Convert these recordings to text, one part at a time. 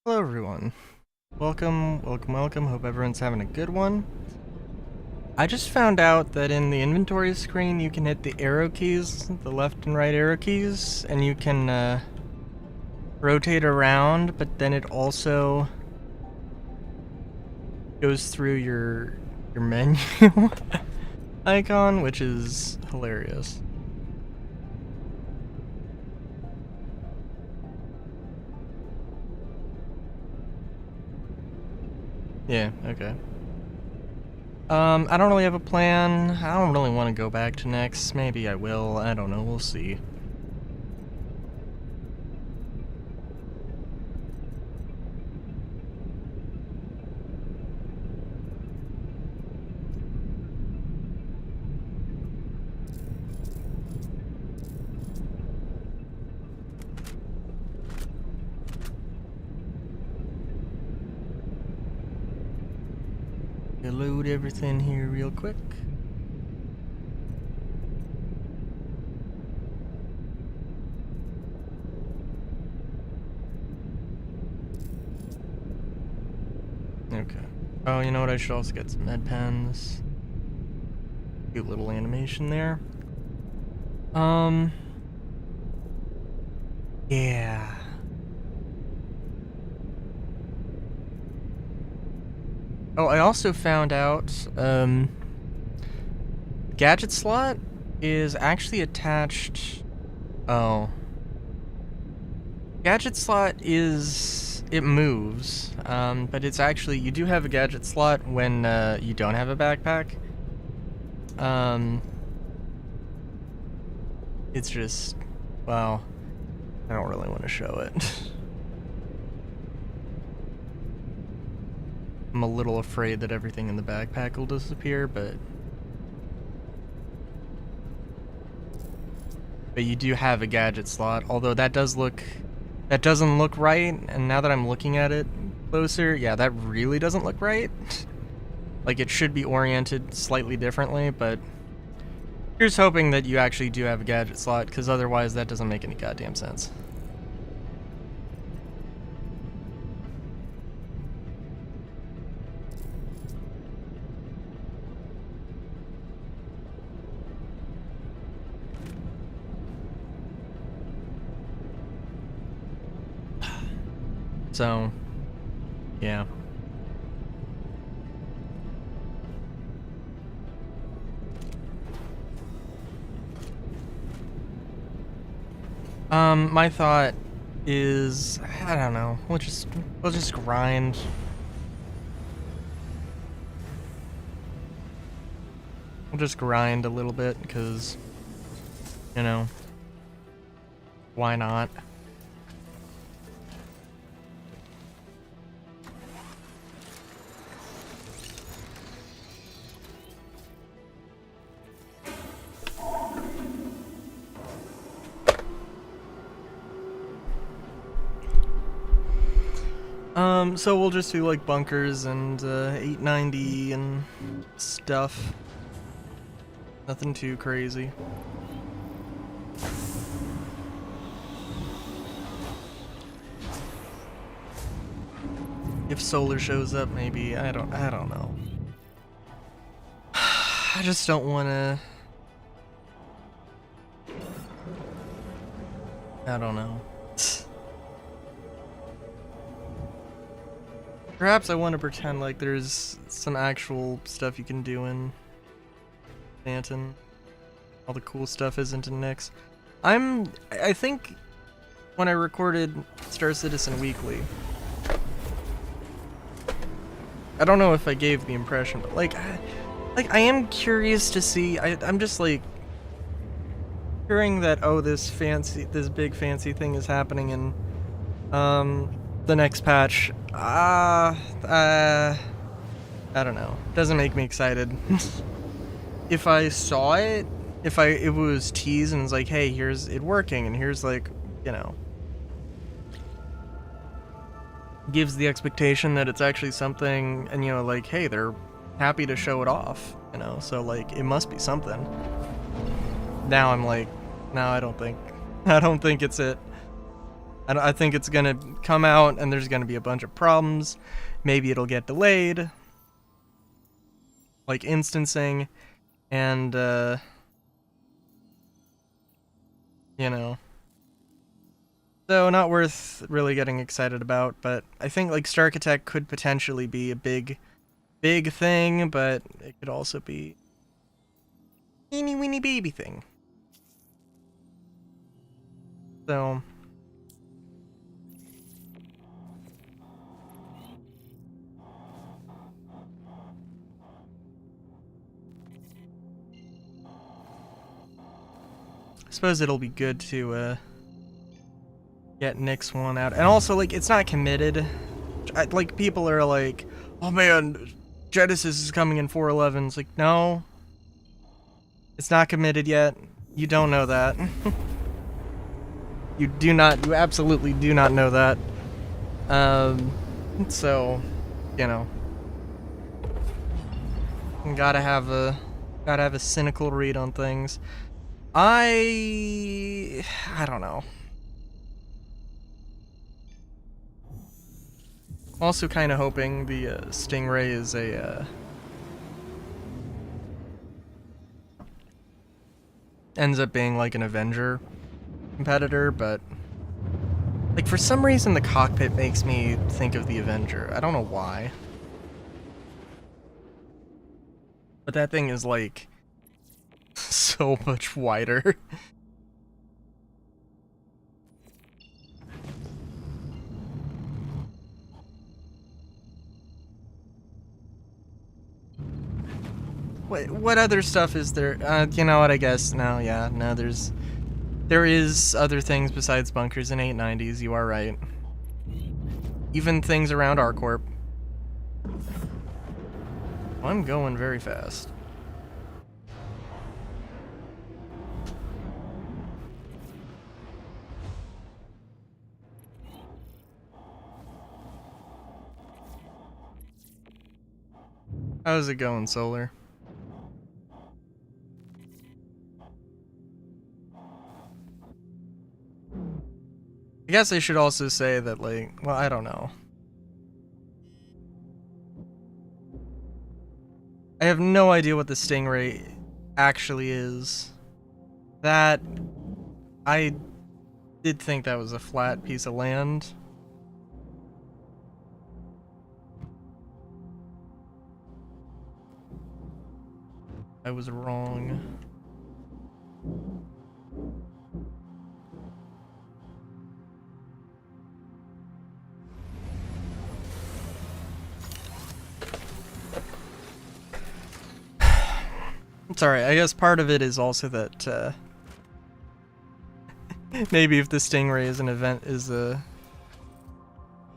Hello everyone. Welcome. Hope everyone's having a good one. I just found out that in the inventory screen you can hit the arrow keys, the left and right arrow keys, and you can rotate around, but then it also goes through your menu icon, which is hilarious. Yeah, okay. I don't really have a plan. I don't really want to go back to Nex. Maybe I will. I don't know. We'll see. Load everything here real quick. Okay. Oh, you know what? I should also get some med pens. Cute little animation there. Yeah. Oh, I also found out, gadget slot is actually attached. Oh. Gadget slot is, it moves, but it's actually, you do have a gadget slot when, you don't have a backpack. It's just, well, I don't really want to show it. I'm a little afraid that everything in the backpack will disappear, but you do have a gadget slot, although that doesn't look right, and now that I'm looking at it closer, yeah, that really doesn't look right. Like, it should be oriented slightly differently, but here's hoping that you actually do have a gadget slot, because otherwise that doesn't make any goddamn sense. So, yeah. My thought is, I don't know, we'll just grind. We'll just grind a little bit, because, you know, why not? So we'll just do like bunkers and 890 and stuff. Nothing too crazy. If solar shows up, maybe. I don't know. I just don't wanna. I don't know. Perhaps I want to pretend like there's some actual stuff you can do in Stanton. All the cool stuff isn't in Nyx. I think when I recorded Star Citizen Weekly, I don't know if I gave the impression, but like I am curious to see. I'm just like hearing that, oh, this big fancy thing is happening in the next patch. I don't know. Doesn't make me excited. If I saw it, if it was teased and it's like, hey, here's it working, and here's, like, you know, gives the expectation that it's actually something, and, you know, like, hey, they're happy to show it off, you know, so, like, it must be something. Now I'm like, no, I don't think it's it. I think it's gonna come out and there's gonna be a bunch of problems. Maybe it'll get delayed, like instancing, and you know. So not worth really getting excited about, but I think like Star Architect could potentially be a big thing, but it could also be teeny weeny baby thing. So I suppose it'll be good to get Nick's one out. And also, like, it's not committed. Like, people are like, oh man, Genesis is coming in 4.11. It's like, no. It's not committed yet. You don't know that. You absolutely do not know that. So, you know. Gotta have a cynical read on things. I don't know. Also kind of hoping the Stingray is a ends up being like an Avenger competitor, but like for some reason the cockpit makes me think of the Avenger. I don't know why. But that thing is like so much wider. What other stuff is there? You know what, I guess, no, there is other things besides bunkers in 890s, you are right. Even things around ArcCorp. I'm going very fast. How's it going, Solar? I guess I should also say that, like, well, I don't know. I have no idea what the Stingray actually is. That, I did think that was a flat piece of land. I was wrong. It's alright, I guess part of it is also that, maybe if the Stingray is an event, is a...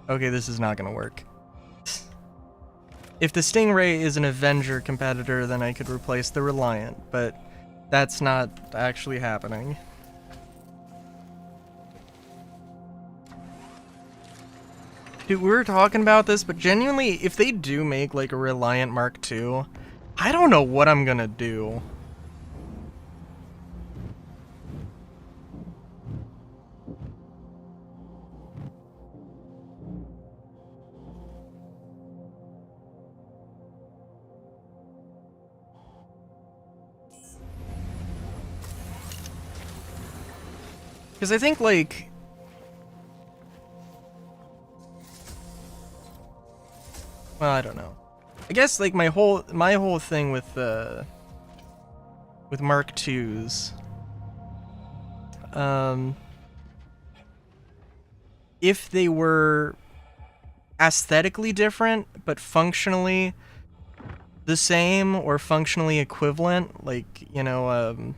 Okay, this is not gonna work. If the Stingray is an Avenger competitor, then I could replace the Reliant, but that's not actually happening. Dude, we were talking about this, but genuinely, if they do make, like, a Reliant Mark II, I don't know what I'm gonna do. Because I think, like... Well, I don't know. I guess, like, my whole thing with Mark IIs, if they were aesthetically different, but functionally the same or functionally equivalent, like, you know,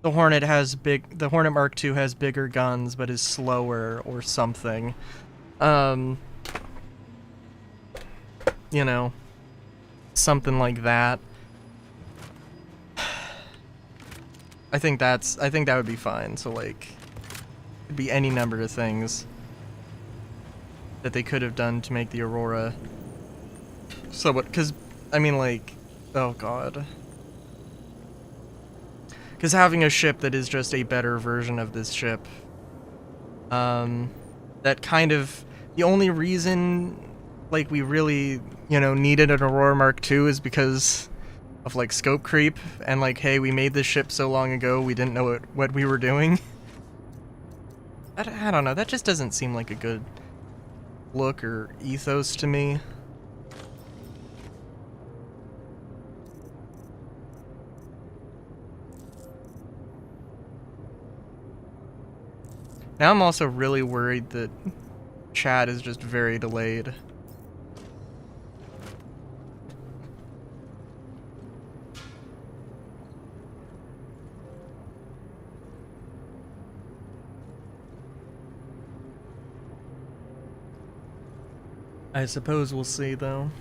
the Hornet Mark II has bigger guns, but is slower or something, you know, something like that. I think that would be fine. So, like, it'd be any number of things that they could have done to make the Aurora somewhat, because, I mean, like, oh god. Because having a ship that is just a better version of this ship That kind of, the only reason, like, we really, you know, needed an Aurora Mark II is because of, like, scope creep, and, like, hey, we made this ship so long ago, we didn't know what we were doing. I don't know, that just doesn't seem like a good look or ethos to me. Now I'm also really worried that chat is just very delayed. I suppose we'll see, though.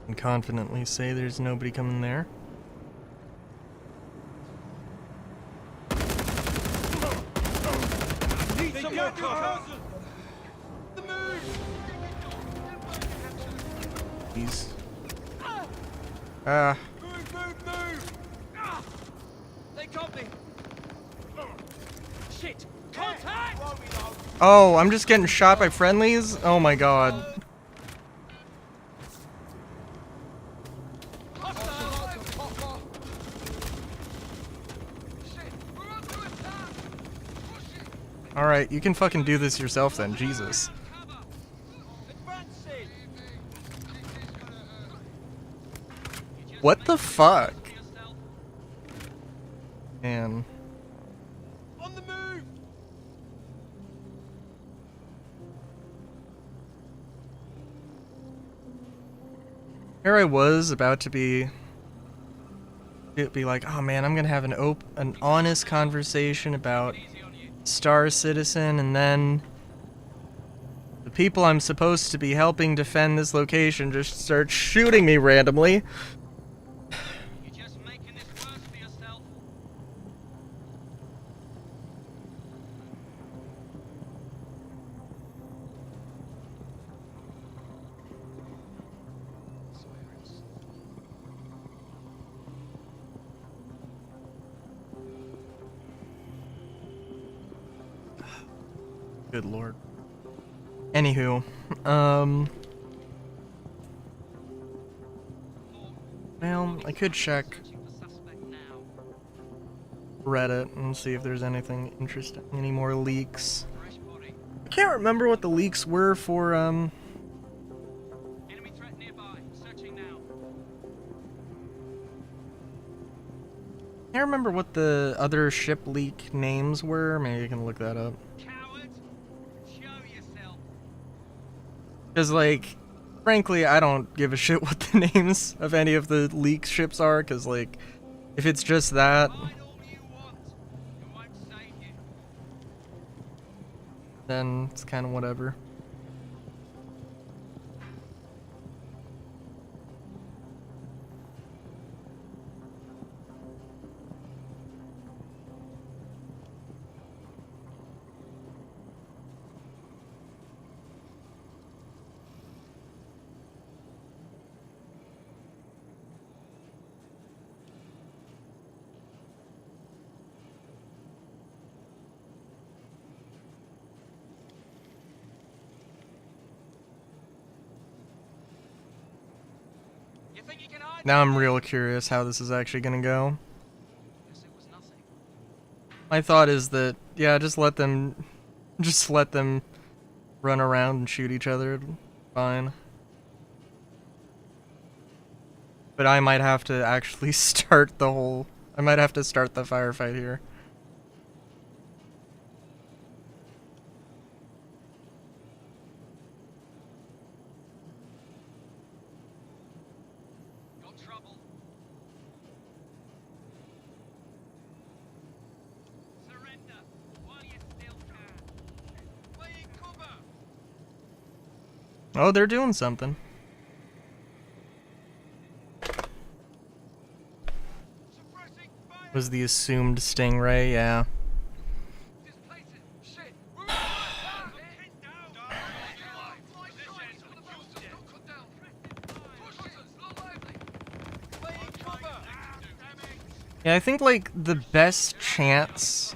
And confidently say there's nobody coming there. Jeez. Move! They got me. Shit! Contact! Oh, I'm just getting shot by friendlies? Oh my god. Alright, you can fucking do this yourself then, Jesus. What the fuck? Man. On the move! Here I was about to be like, oh man, I'm gonna have an honest conversation about Star Citizen, and then the people I'm supposed to be helping defend this location just start shooting me randomly. You're just making this worse for yourself. Good lord. Anywho, well, I could check Reddit and see if there's anything interesting, any more leaks. I can't remember what the leaks were for, Enemy threat nearby. Searching now. I can't remember what the other ship leak names were. Maybe I can look that up. Coward! Show yourself. Because, like, frankly, I don't give a shit what the names of any of the leak ships are, because, like, if it's just that, Find all you want. It won't save you. then it's kind of whatever. You think you can hide? Now I'm real curious how this is actually gonna go. Guess it was nothing. My thought is that, yeah, just let them run around and shoot each other. Fine. But I might have to actually I might have to start the firefight here. Got trouble. Surrender while you still can. Laying cover. Oh, they're doing something. Suppressing fire. Was the assumed stingray, yeah. Yeah, I think, like, the best chance,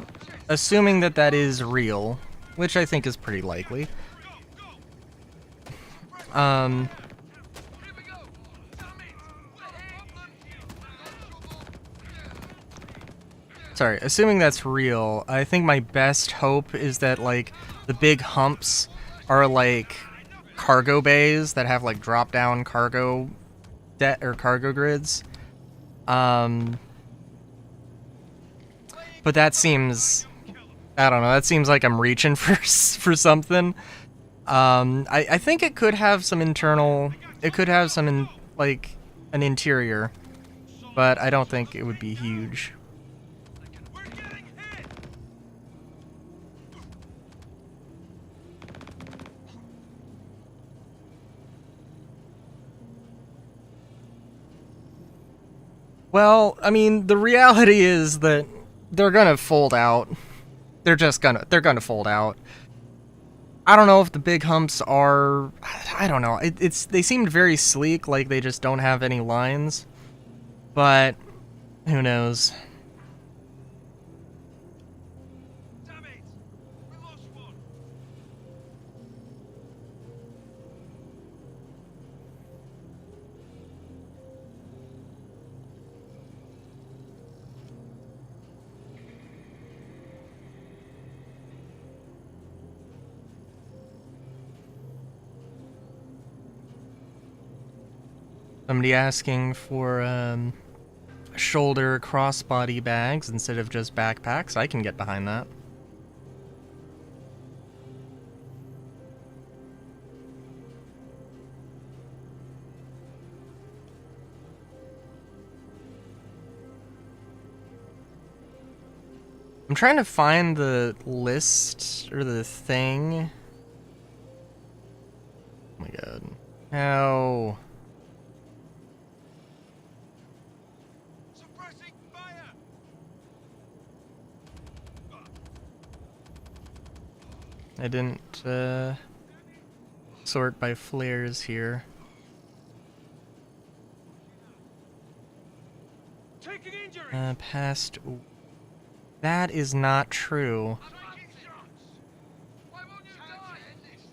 assuming that that is real, which I think is pretty likely, sorry, assuming that's real, I think my best hope is that, like, the big humps are, like, cargo bays that have, like, drop-down cargo or cargo grids. But that seems, I don't know, that seems like I'm reaching for something. I think it could have some internal, it could have some, like, an interior, but I don't think it would be huge. Well, I mean, the reality is that they're gonna fold out. They're gonna fold out. I don't know if the big humps are, I don't know. They seemed very sleek, like they just don't have any lines. But who knows? Damn it! We lost one. Somebody asking for shoulder crossbody bags instead of just backpacks. I can get behind that. I'm trying to find the list or the thing. Oh my god. How? Suppressing fire. I didn't sort by flares here. Taking injury. Past. That is not true. Taking shots. Why won't you die?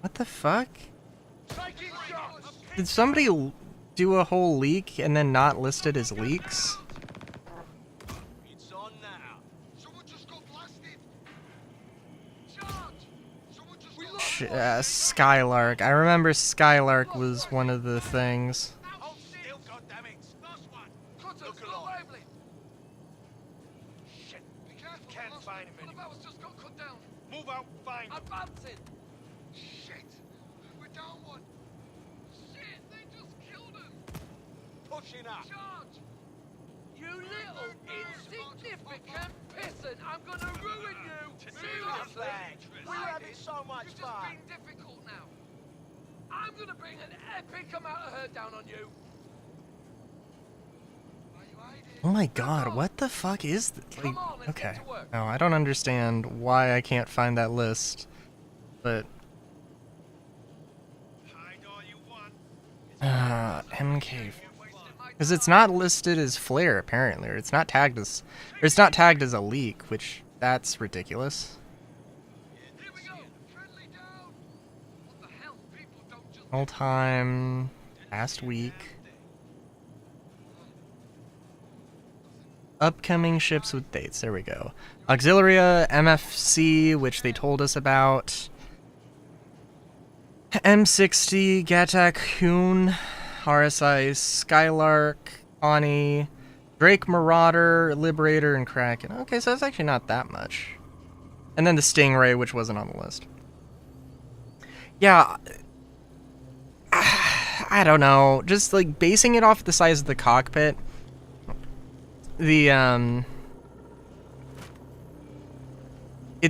What the fuck? Taking shots. Did somebody do a whole leak and then not list it as leaks? It's on now. Someone just got blasted. Charge. Someone just got Skylark. I remember Skylark was one of the things. Hold still, goddammit. Last one. Look alive. Shit. Be careful. Can't find him anymore. One of ours just got cut down. Move out. Find him. Advancing. Shit. We're down one. Shit. They just killed him. Pushing up. Charge. You little insignificant pissant. I'm gonna ruin you. Seriously. We're having so much fun. You're just being difficult now. I'm gonna bring an epic amount of hurt down on you. Oh my god, what the fuck is this? Like, okay. No, I don't understand why I can't find that list. But MK, because it's not listed as flare apparently, or it's not tagged as, or it's not tagged as a leak, which that's ridiculous. Here we go. Friendly down. What the hell? People don't just All time, past week. Upcoming ships with dates. There we go. Auxilia, MFC, which they told us about. M60, Gatak Hoon, RSI Skylark, Ani, Drake Marauder, Liberator, and Kraken. Okay, so that's actually not that much. And then the Stingray, which wasn't on the list. Yeah. I don't know. Just like basing it off the size of the cockpit. It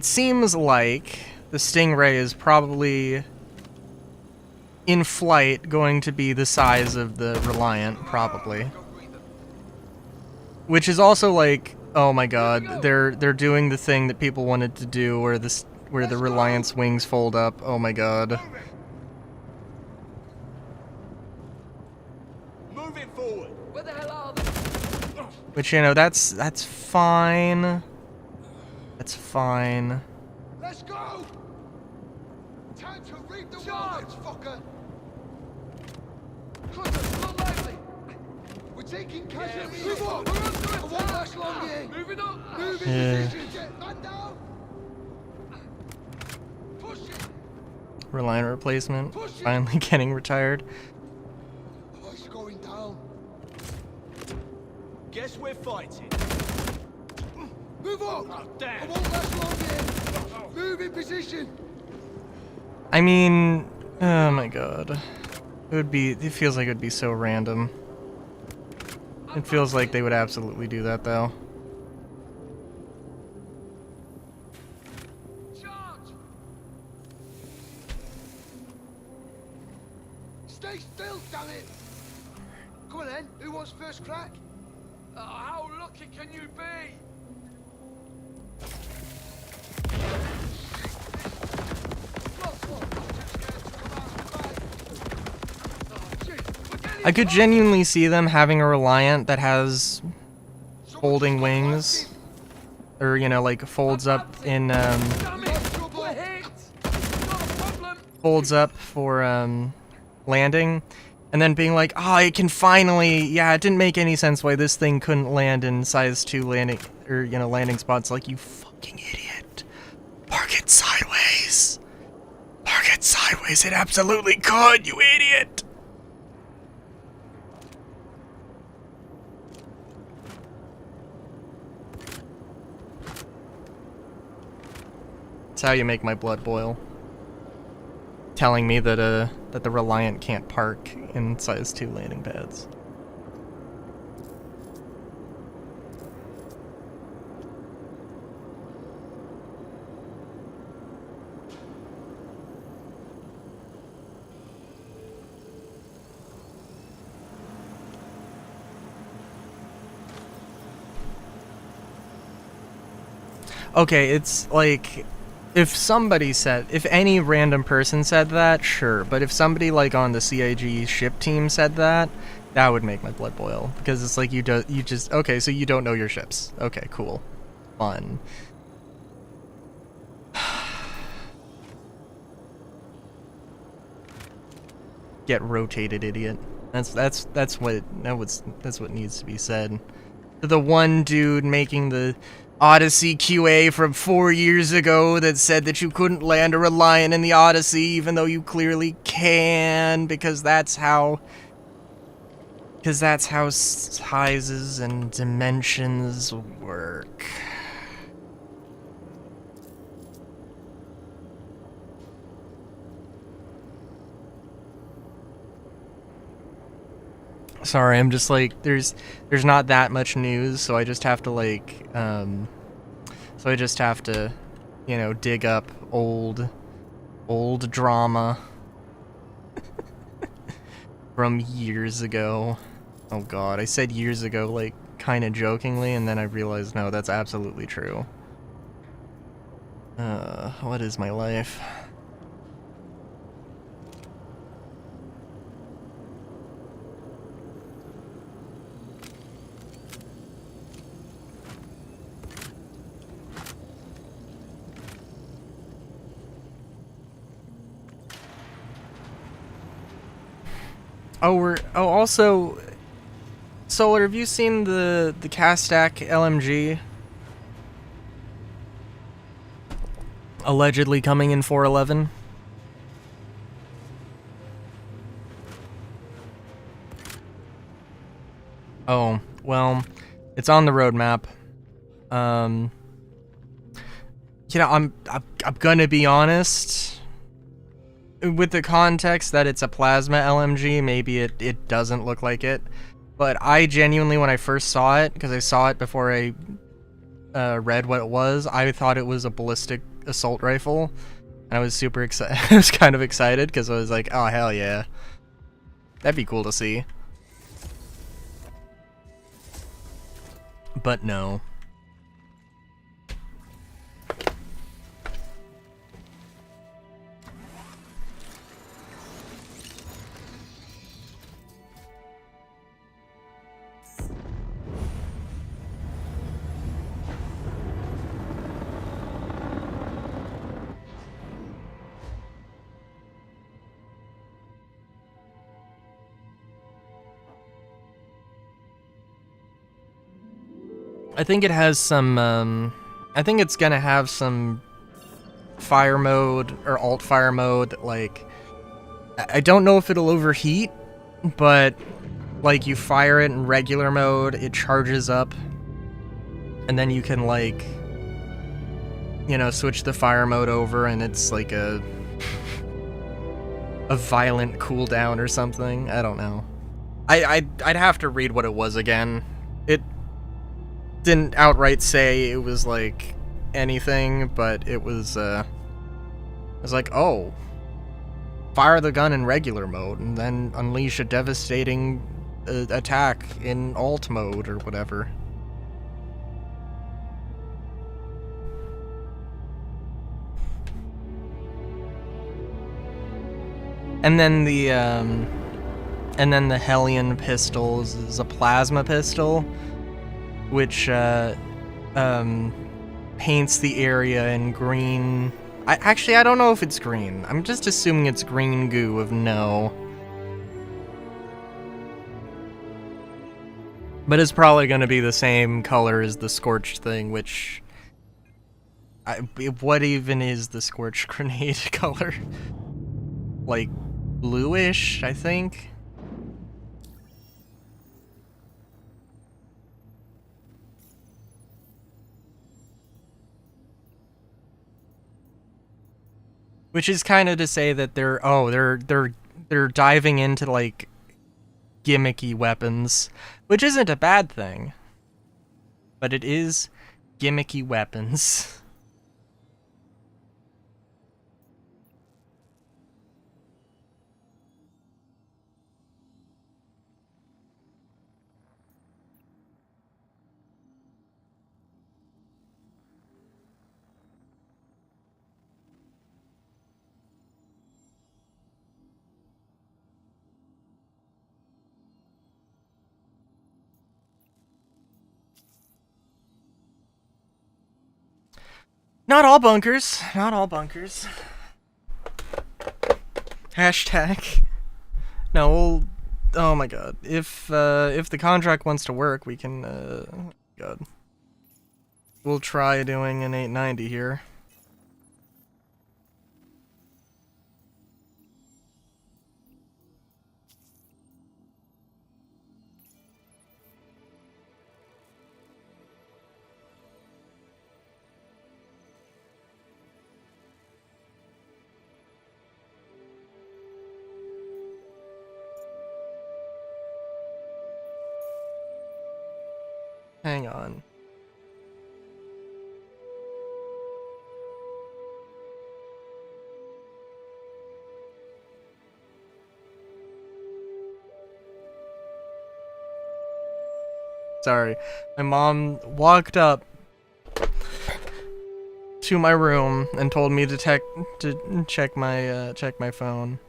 seems like the Stingray is probably in flight going to be the size of the Reliant, probably. Which is also like Oh my god, they're doing the thing that people wanted to do where the Reliance wings fold up. Oh my god. Moving forward. Where the hell are they? Which, you know, that's fine. That's fine. Let's go! Time to reap the rewards, fucker! Cutters, not lively! We're taking casualties! Move on! We're under attack! I won't last long here! Moving up! Move in position! Get man down! Push it! Reliant replacement. Finally getting retired. Oh, it's going down. Guess we're fighting. Move on! Oh, damn. I won't last long here! Move in position! I mean, oh my god. It feels like it would be so random. It feels like they would absolutely do that though. Charge! Stay still, damn it! Come on then, who wants first crack? How lucky can you be? I could genuinely see them having a Reliant that has folding wings. Or, you know, like folds up in, folds up for, landing. And then being like, oh, it can finally, yeah, it didn't make any sense why this thing couldn't land in size 2 landing, or, you know, landing spots. Like, you fucking idiot. Park it sideways. Park it sideways. It absolutely could, you idiot. That's how you make my blood boil. Telling me that that the Reliant can't park in size 2 landing pads. Okay, it's like, if any random person said that, sure, but if somebody like on the CIG ship team said that, that would make my blood boil, because it's like okay, so you don't know your ships. Okay, cool. Fun. Get rotated, idiot. That's what needs to be said. The one dude making the Odyssey QA from 4 years ago that said that you couldn't land a Reliant in the Odyssey even though you clearly can, because that's how sizes and dimensions work. Sorry, I'm just like, there's not that much news, so I just have to like, you know, dig up old drama from years ago. Oh god, I said years ago, like, kinda jokingly, and then I realized, no, that's absolutely true. What is my life? Also, Solar, have you seen the Castac LMG? Allegedly coming in 411? Oh, well, it's on the roadmap. You know, I'm gonna be honest. With the context that it's a plasma LMG, maybe it doesn't look like it. But I genuinely, when I first saw it, because I saw it before I read what it was, I thought it was a ballistic assault rifle. And I was super excited. I was kind of excited, because I was like, oh, hell yeah. That'd be cool to see. But no. I think it has some, I think it's gonna have some fire mode or alt fire mode, like, I don't know if it'll overheat, but like you fire it in regular mode, it charges up, and then you can like, you know, switch the fire mode over and it's like a violent cooldown or something. I don't know. I'd have to read what it was again. It didn't outright say it was like anything, but it was like, oh, fire the gun in regular mode and then unleash a devastating attack in alt mode or whatever. And then the Hellion pistols is a plasma pistol, which paints the area in green. I don't know if it's green. I'm just assuming it's green goo of no. But it's probably going to be the same color as the scorched thing, which... what even is the scorched grenade color? Like, bluish, I think? Which is kind of to say that they're diving into like gimmicky weapons, which isn't a bad thing. But it is gimmicky weapons. Not all bunkers. Not all bunkers. Hashtag. No, we'll... Oh my god. If the contract wants to work, we can, God. We'll try doing an 890 here. Hang on. Sorry. My mom walked up to my room and told me to check my phone.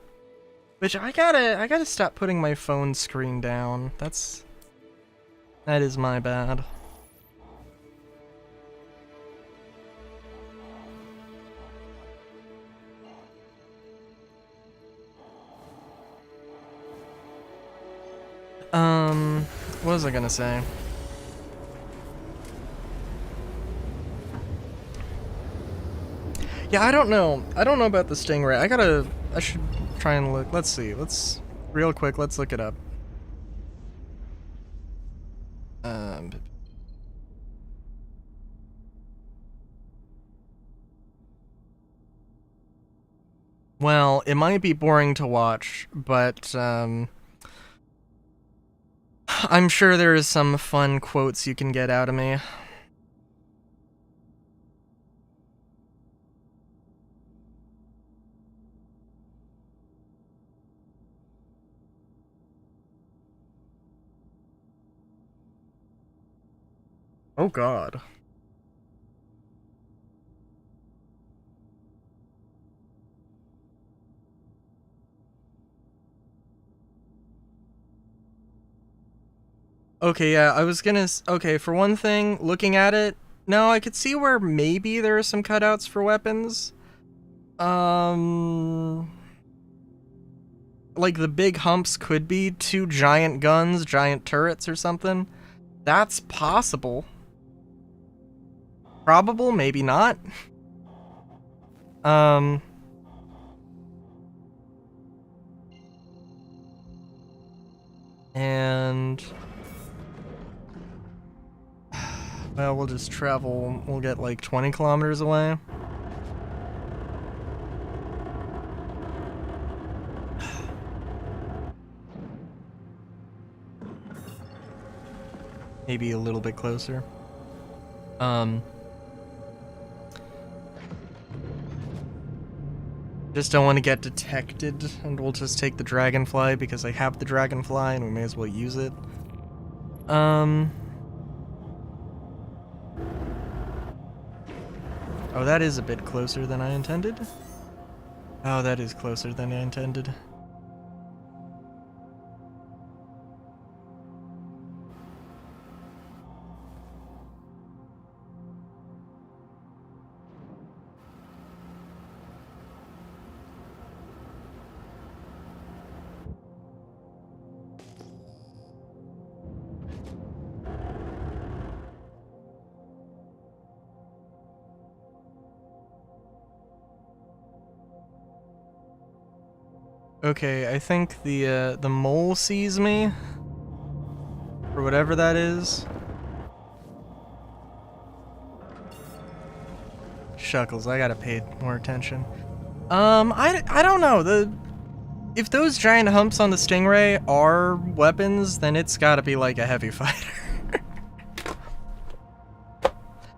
Which I gotta stop putting my phone screen down. That is my bad. What was I gonna say? Yeah, I don't know. I don't know about the Stingray. I should try and look. Let's see. Real quick, let's look it up. Well, it might be boring to watch, but, I'm sure there is some fun quotes you can get out of me. Oh god. Okay, yeah, I was gonna... Okay, for one thing, looking at it, no, I could see where maybe there are some cutouts for weapons. Like, the big humps could be two giant guns, giant turrets or something. That's possible. probable, maybe not. And well, we'll just travel. We'll get like 20 kilometers away. Maybe a little bit closer. Just don't want to get detected, and we'll just take the dragonfly because I have the dragonfly and we may as well use it. Oh, that is a bit closer than I intended. Oh, that is closer than I intended. Okay, I think the mole sees me, or whatever that is. Shuckles, I gotta pay more attention. I don't know. If those giant humps on the Stingray are weapons, then it's gotta be like a heavy fighter.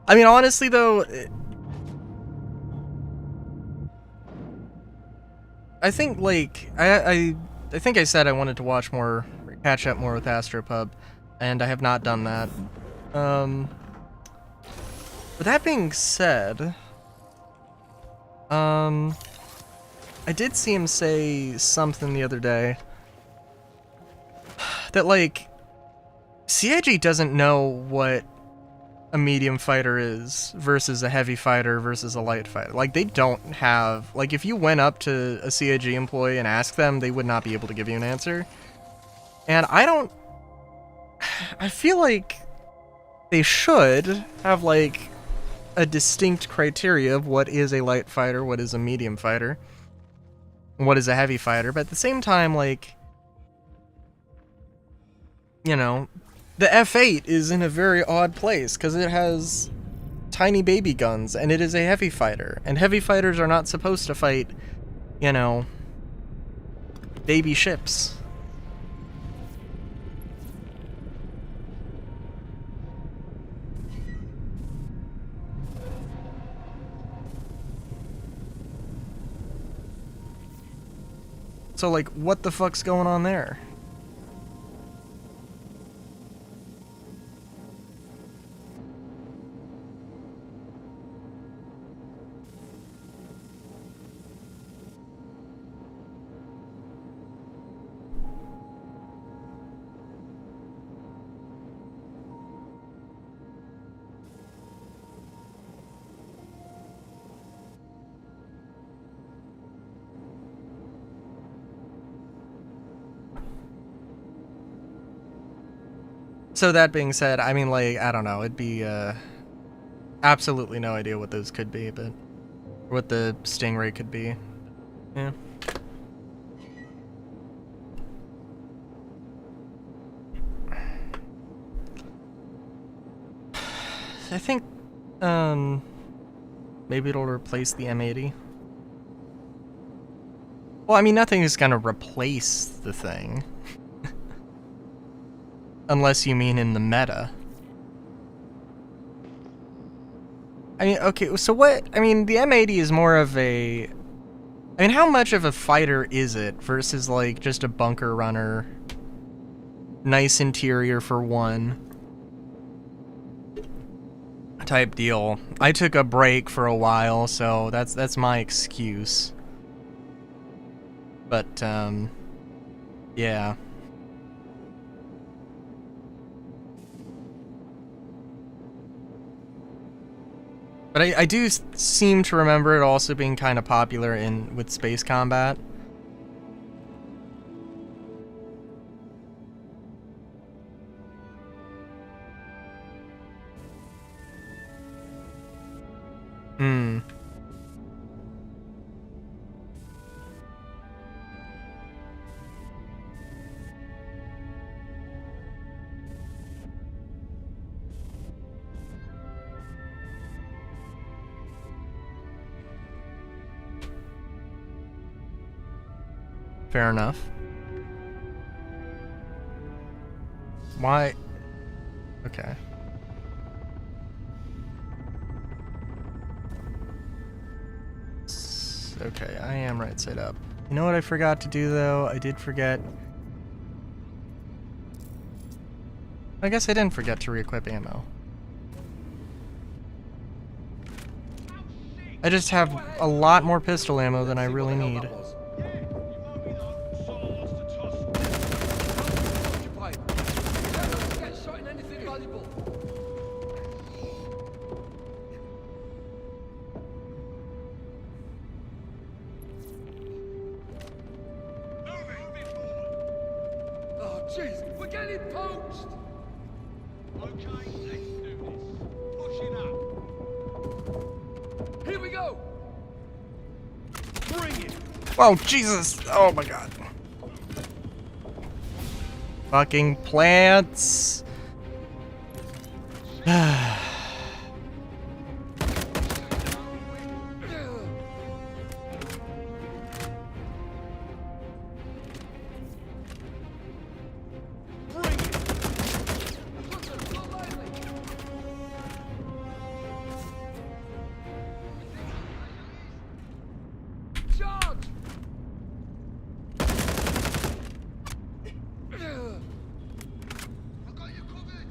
I mean, honestly though, I think like I think I said I wanted to watch more, catch up more with Astropub, and I have not done that. With that being said, I did see him say something the other day that like CIG doesn't know what a medium fighter is versus a heavy fighter versus a light fighter. Like, they don't have... Like, if you went up to a CIG employee and asked them, they would not be able to give you an answer. And I don't... I feel like they should have, like, a distinct criteria of what is a light fighter, what is a medium fighter, what is a heavy fighter, but at the same time, like... You know... The F8 is in a very odd place, because it has tiny baby guns, and it is a heavy fighter. And heavy fighters are not supposed to fight, you know, baby ships. So, like, what the fuck's going on there? So that being said, I mean, like, I don't know, it'd be, absolutely no idea what those could be, but... what the Stingray could be. Yeah. I think, maybe it'll replace the M80. Well, I mean, nothing is gonna replace the thing. Unless you mean in the meta. I mean, okay, so what... I mean, the M80 is more of a... I mean, how much of a fighter is it versus, like, just a bunker runner? Nice interior for one. Type deal. I took a break for a while, so that's my excuse. But, yeah. But I do seem to remember it also being kind of popular with space combat. Hmm. Fair enough. Why? Okay. Okay, I am right side up. You know what I forgot to do though? I did forget. I guess I didn't forget to re-equip ammo. I just have a lot more pistol ammo than I really need. Oh, jeez, we're getting poached! Okay, let's do this. Push it up. Here we go! Bring it! Oh, Jesus! Oh my god. Fucking plants! Charge! I've got you covered!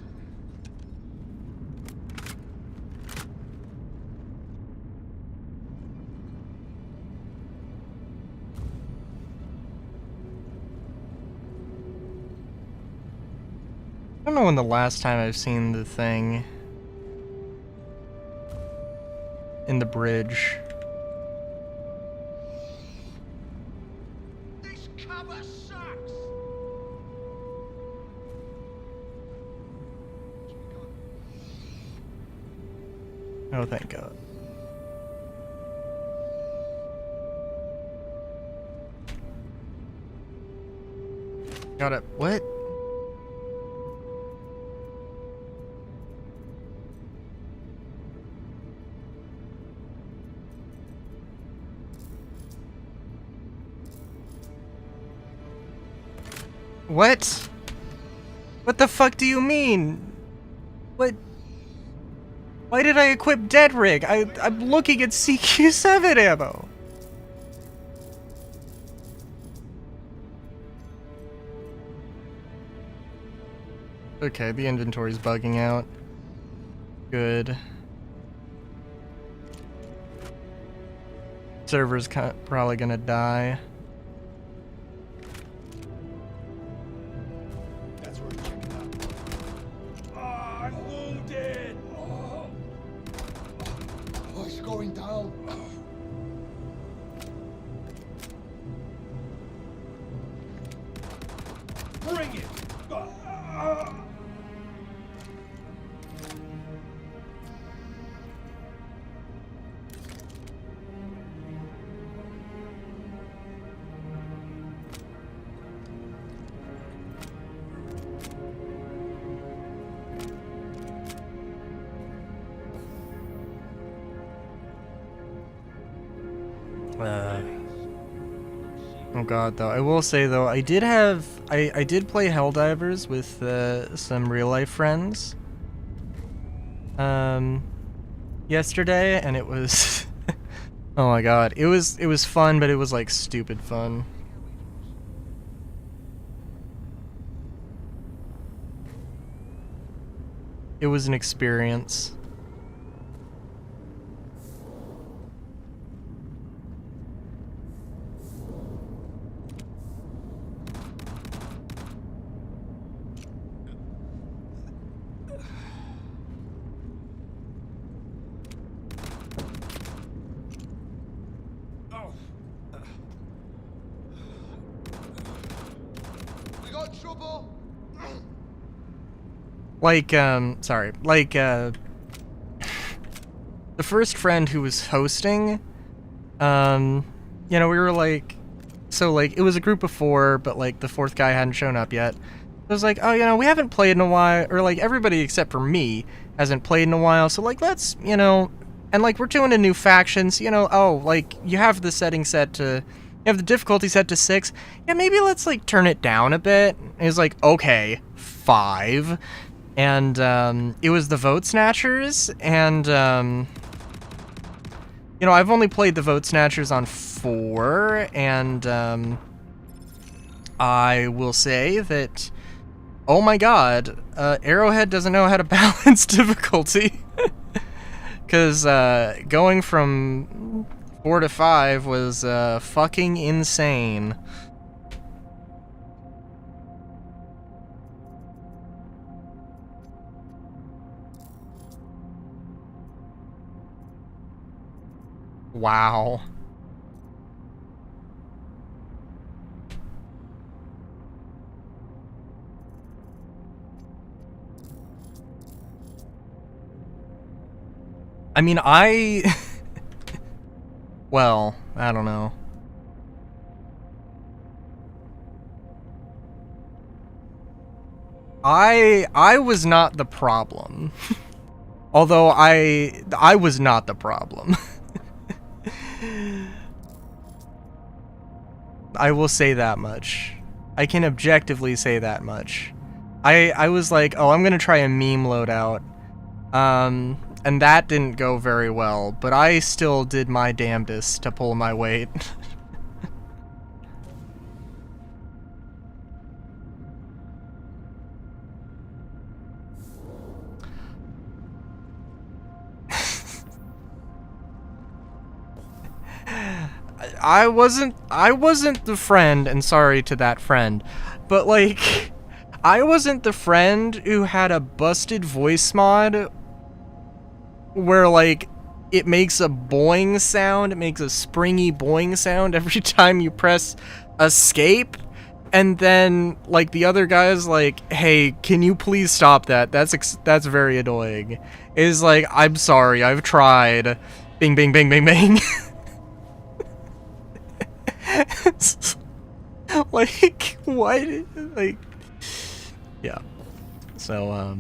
I don't know when the last time I've seen the thing in the bridge. This cover sucks! Oh, thank God. Got it. What? What? What the fuck do you mean? What? Why did I equip Dead Rig? I'm looking at CQ7 ammo. Okay, the inventory's bugging out. Good. Server's probably gonna die. That's where check it out. Ah, I'm wounded! Oh, it's going down. Bring it! Oh god, though. I will say, though, I did play Helldivers with some real-life friends yesterday, and it was... oh my god. It was fun, but it was, like, stupid fun. It was an experience. We got trouble! Like, sorry, like, the first friend who was hosting, you know, we were like, so like it was a group of 4, but like the 4th guy hadn't shown up yet. It was like, oh, you know, we haven't played in a while, or like everybody except for me hasn't played in a while, so like let's, you know, and like we're doing a new faction, so, you know, oh, like you have the setting set to, you have the difficulty set to 6, yeah, maybe let's like turn it down a bit. And it was like, okay, 5, and it was the Vote Snatchers, and you know, I've only played the Vote Snatchers on 4, and I will say that, oh my god, Arrowhead doesn't know how to balance difficulty. Because going from 4 to 5 was fucking insane. Wow. I mean, well, I don't know. I was not the problem. Although I was not the problem. I will say that much. I can objectively say that much. I was like, oh, I'm gonna try a meme loadout. And that didn't go very well, but I still did my damnedest to pull my weight. I wasn't the friend, and sorry to that friend, but like, I wasn't the friend who had a busted voice mod where like it makes a boing sound, it makes a springy boing sound every time you press escape, and then like the other guy's like, hey, can you please stop that? That's very annoying. Is like, I'm sorry, I've tried. Bing, bing, bing, bing, bing. Like, what? Like, yeah. So,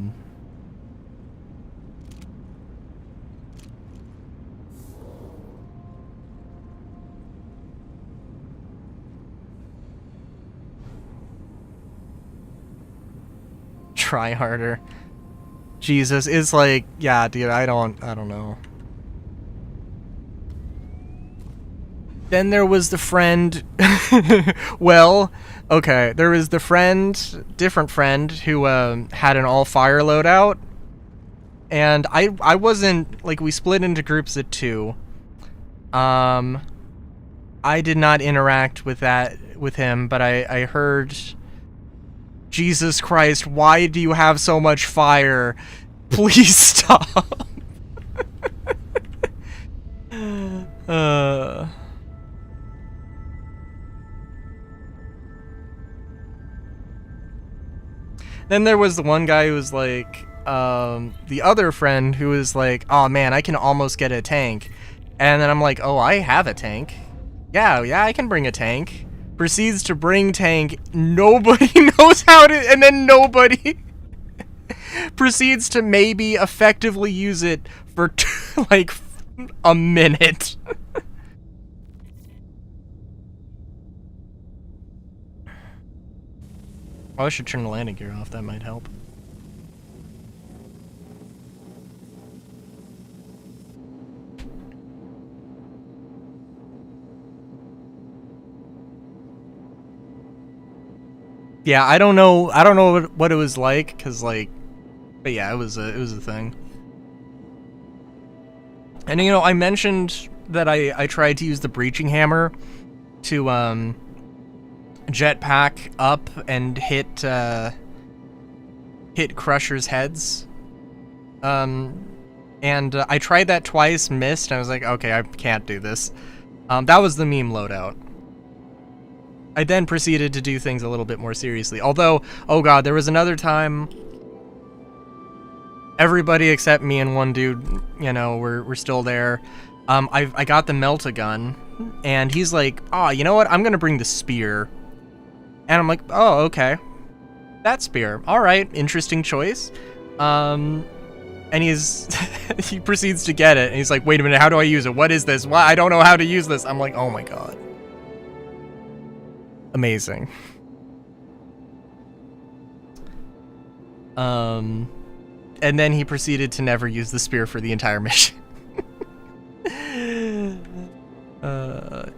try harder. Jesus, it's like, yeah, dude, I don't know. Then there was the friend, well, okay, there was the friend, different friend, who had an all-fire loadout, and I wasn't, like, we split into groups of 2. I did not interact with him, but I heard, Jesus Christ, why do you have so much fire? Please stop. Then there was the one guy who was like, the other friend who was like, oh man, I can almost get a tank. And then I'm like, oh, I have a tank. Yeah, I can bring a tank. Proceeds to bring tank, nobody knows how to, and then nobody proceeds to maybe effectively use it for like a minute. Oh, I should turn the landing gear off, that might help. Yeah, I don't know what it was like, cause like, but yeah, it was a thing. And you know, I mentioned that I tried to use the breaching hammer to jetpack up and hit Crusher's heads. And I tried that twice, missed, and I was like, okay, I can't do this. That was the meme loadout. I then proceeded to do things a little bit more seriously. Although, oh god, there was another time Everybody except me and one dude, you know, we're still there. I got the melt-a-gun, and he's like, oh, you know what? I'm gonna bring the spear. And I'm like, oh, okay. That spear. All right, interesting choice. And he proceeds to get it, and he's like, wait a minute, how do I use it? What is this? Why? I don't know how to use this. I'm like, oh my god. Amazing. And then he proceeded to never use the spear for the entire mission.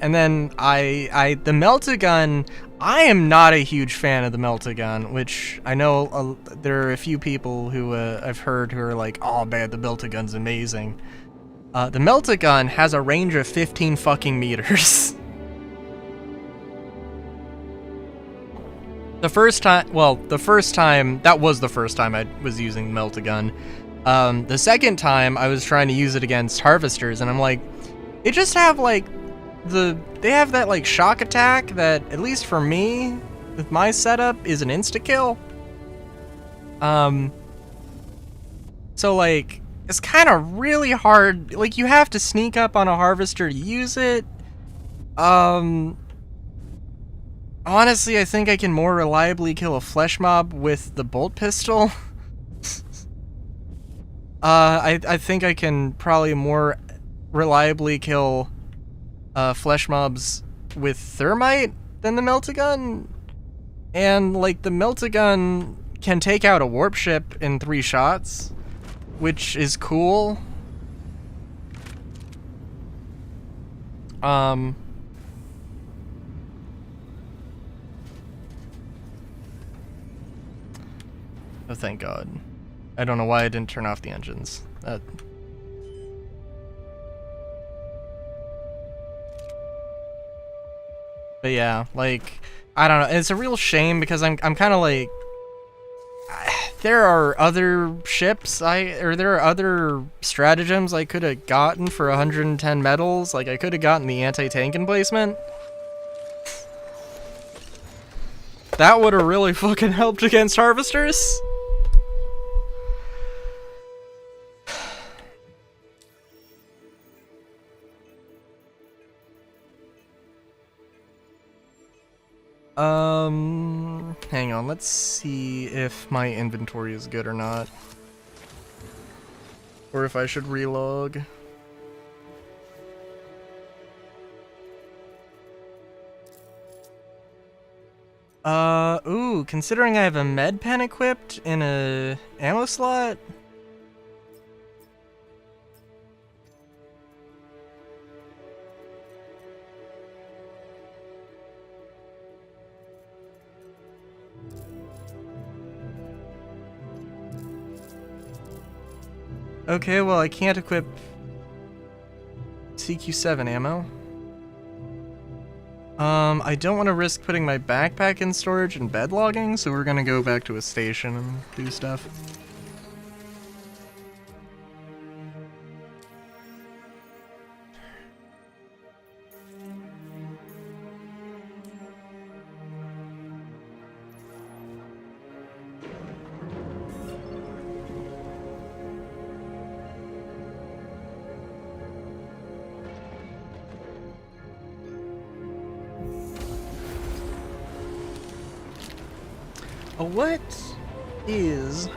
And then the melt-a-gun, I am not a huge fan of the melt-a-gun, which I know there are a few people who I've heard who are like, oh man, the melt-a-gun's amazing. The melt-a-gun has a range of 15 fucking meters. That was the first time I was using melt-a-gun. The second time I was trying to use it against harvesters, and I'm like, they just have like they have that like shock attack that, at least for me, with my setup, is an insta-kill. So like, it's kind of really hard, like you have to sneak up on a harvester to use it. Honestly, I think I can more reliably kill a flesh mob with the bolt pistol. I think I can probably more reliably kill flesh mobs with thermite than the melt-a-gun. And like, the melt-a-gun can take out a warp ship in 3 shots, which is cool. Oh, thank God. I don't know why I didn't turn off the engines. But yeah, like, I don't know. It's a real shame because I'm kind of like, there are other ships there are other stratagems I could have gotten for 110 medals. Like, I could have gotten the anti-tank emplacement. That would have really fucking helped against harvesters. Hang on, let's see if my inventory is good or not. Or if I should relog. Ooh, considering I have a med pen equipped in a ammo slot? Okay, well, I can't equip CQ7 ammo. I don't want to risk putting my backpack in storage and bed logging, so we're gonna go back to a station and do stuff. What is...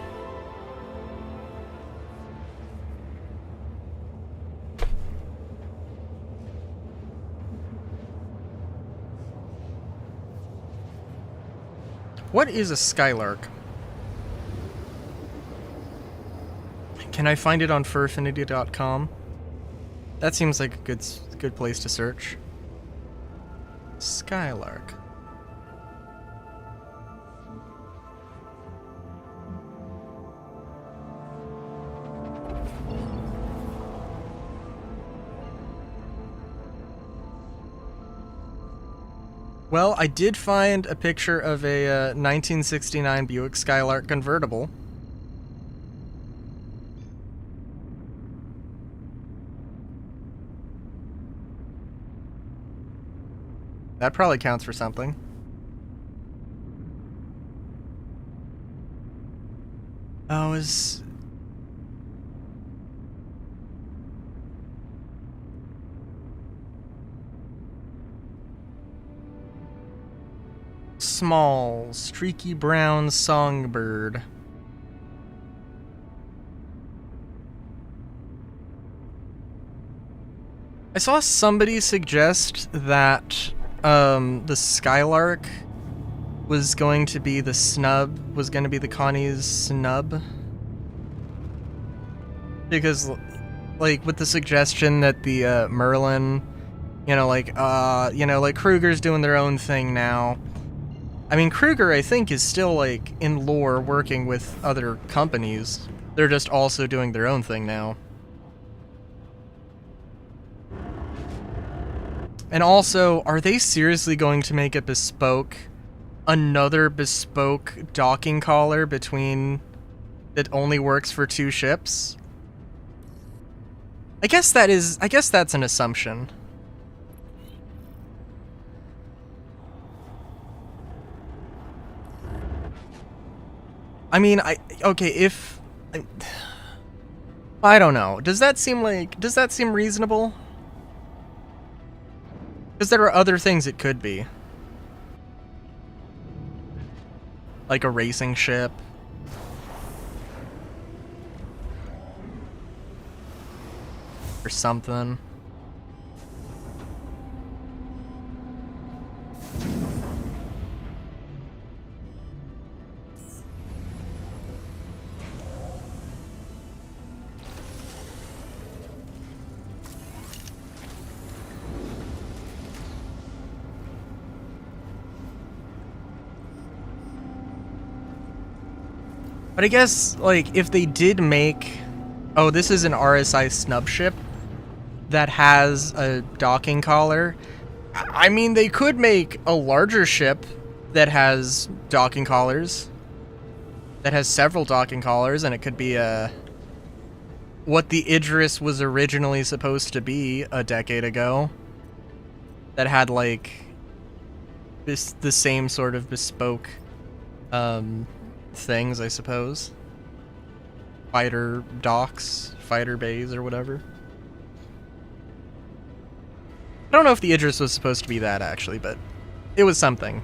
What is a Skylark? Can I find it on furaffinity.com? That seems like a good place to search. Skylark. Well, I did find a picture of a 1969 Buick Skylark convertible. That probably counts for something. Oh, small, streaky brown songbird. I saw somebody suggest that the Skylark was going to be the snub, was going to be the Connie's snub. Because, like, with the suggestion that the Merlin, like Kruger's doing their own thing now. I mean, Kruger, I think, is still, like, in lore working with other companies. They're just also doing their own thing now. And also, are they seriously going to make another bespoke docking collar that only works for 2 ships? I guess that's an assumption. I mean, I don't know. Does that seem reasonable? Because there are other things it could be. Like a racing ship. Or something. But I guess, like, if they did make... Oh, this is an RSI snub ship that has a docking collar. I mean, they could make a larger ship that has docking collars. That has several docking collars, and it could be what the Idris was originally supposed to be a decade ago. That had, like, the same sort of bespoke things, I suppose. Fighter docks, fighter bays, or whatever. I don't know if the Idris was supposed to be that, actually, but it was something.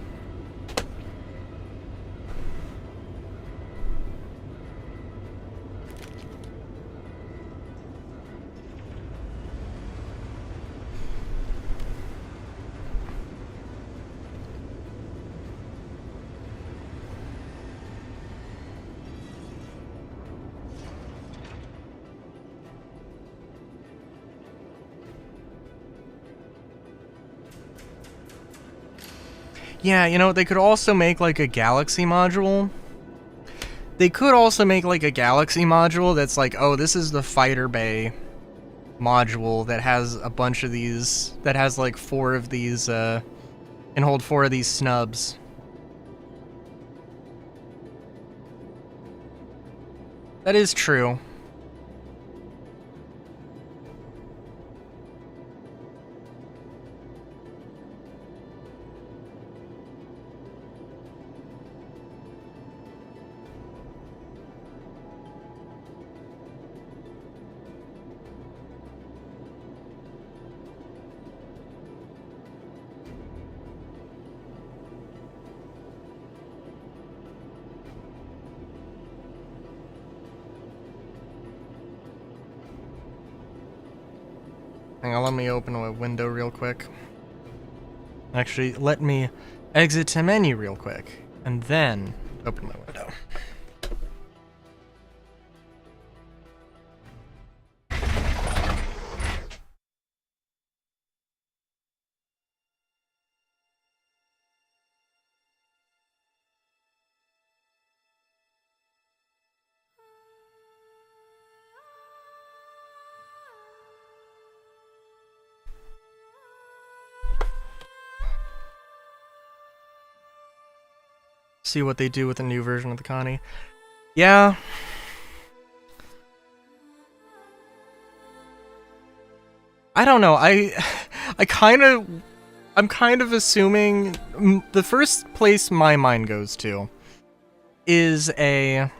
Yeah, they could also make, like, a galaxy module. They could also make, like, a galaxy module that's like, oh, this is the fighter bay module that has a bunch of these, that has, like, 4 of these, can hold 4 of these snubs. That is true. Hang on, let me open a window real quick. Actually, let me exit to menu real quick, and then open my window. See what they do with a new version of the Connie. Yeah. I don't know. I'm kind of assuming the first place my mind goes to is a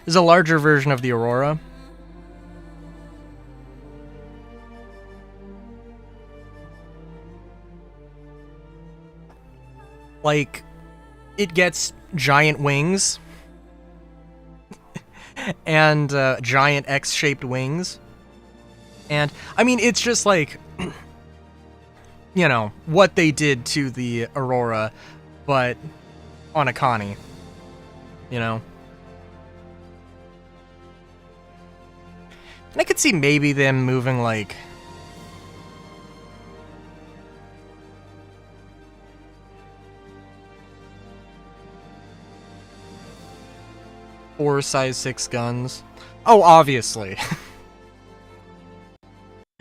larger version of the Aurora. like, it gets giant wings and giant X-shaped wings. And, I mean, it's just like, you know, what they did to the Aurora, but on a Connie, you know? And I could see maybe them moving, like, four size 6 guns. Oh, obviously.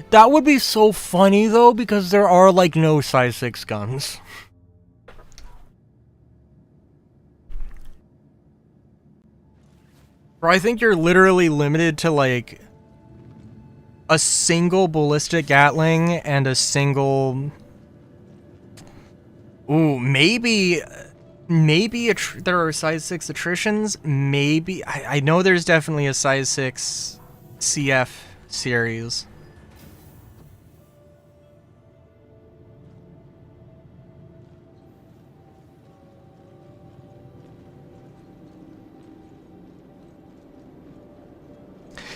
That would be so funny, though, because there are, like, no size 6 guns. Bro, I think you're literally limited to, like, a single ballistic Gatling and a single... Ooh, maybe there are size 6 attritions. Maybe... I know there's definitely a size 6 CF series.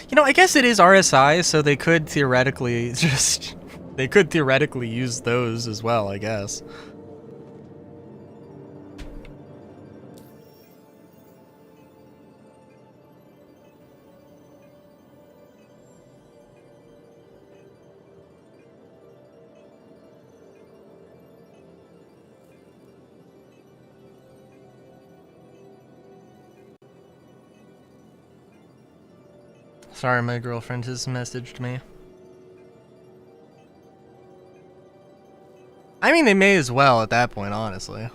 You know, I guess it is RSI, so they could theoretically just... They could theoretically use those as well, I guess. Sorry, my girlfriend has messaged me. I mean, they may as well at that point, honestly.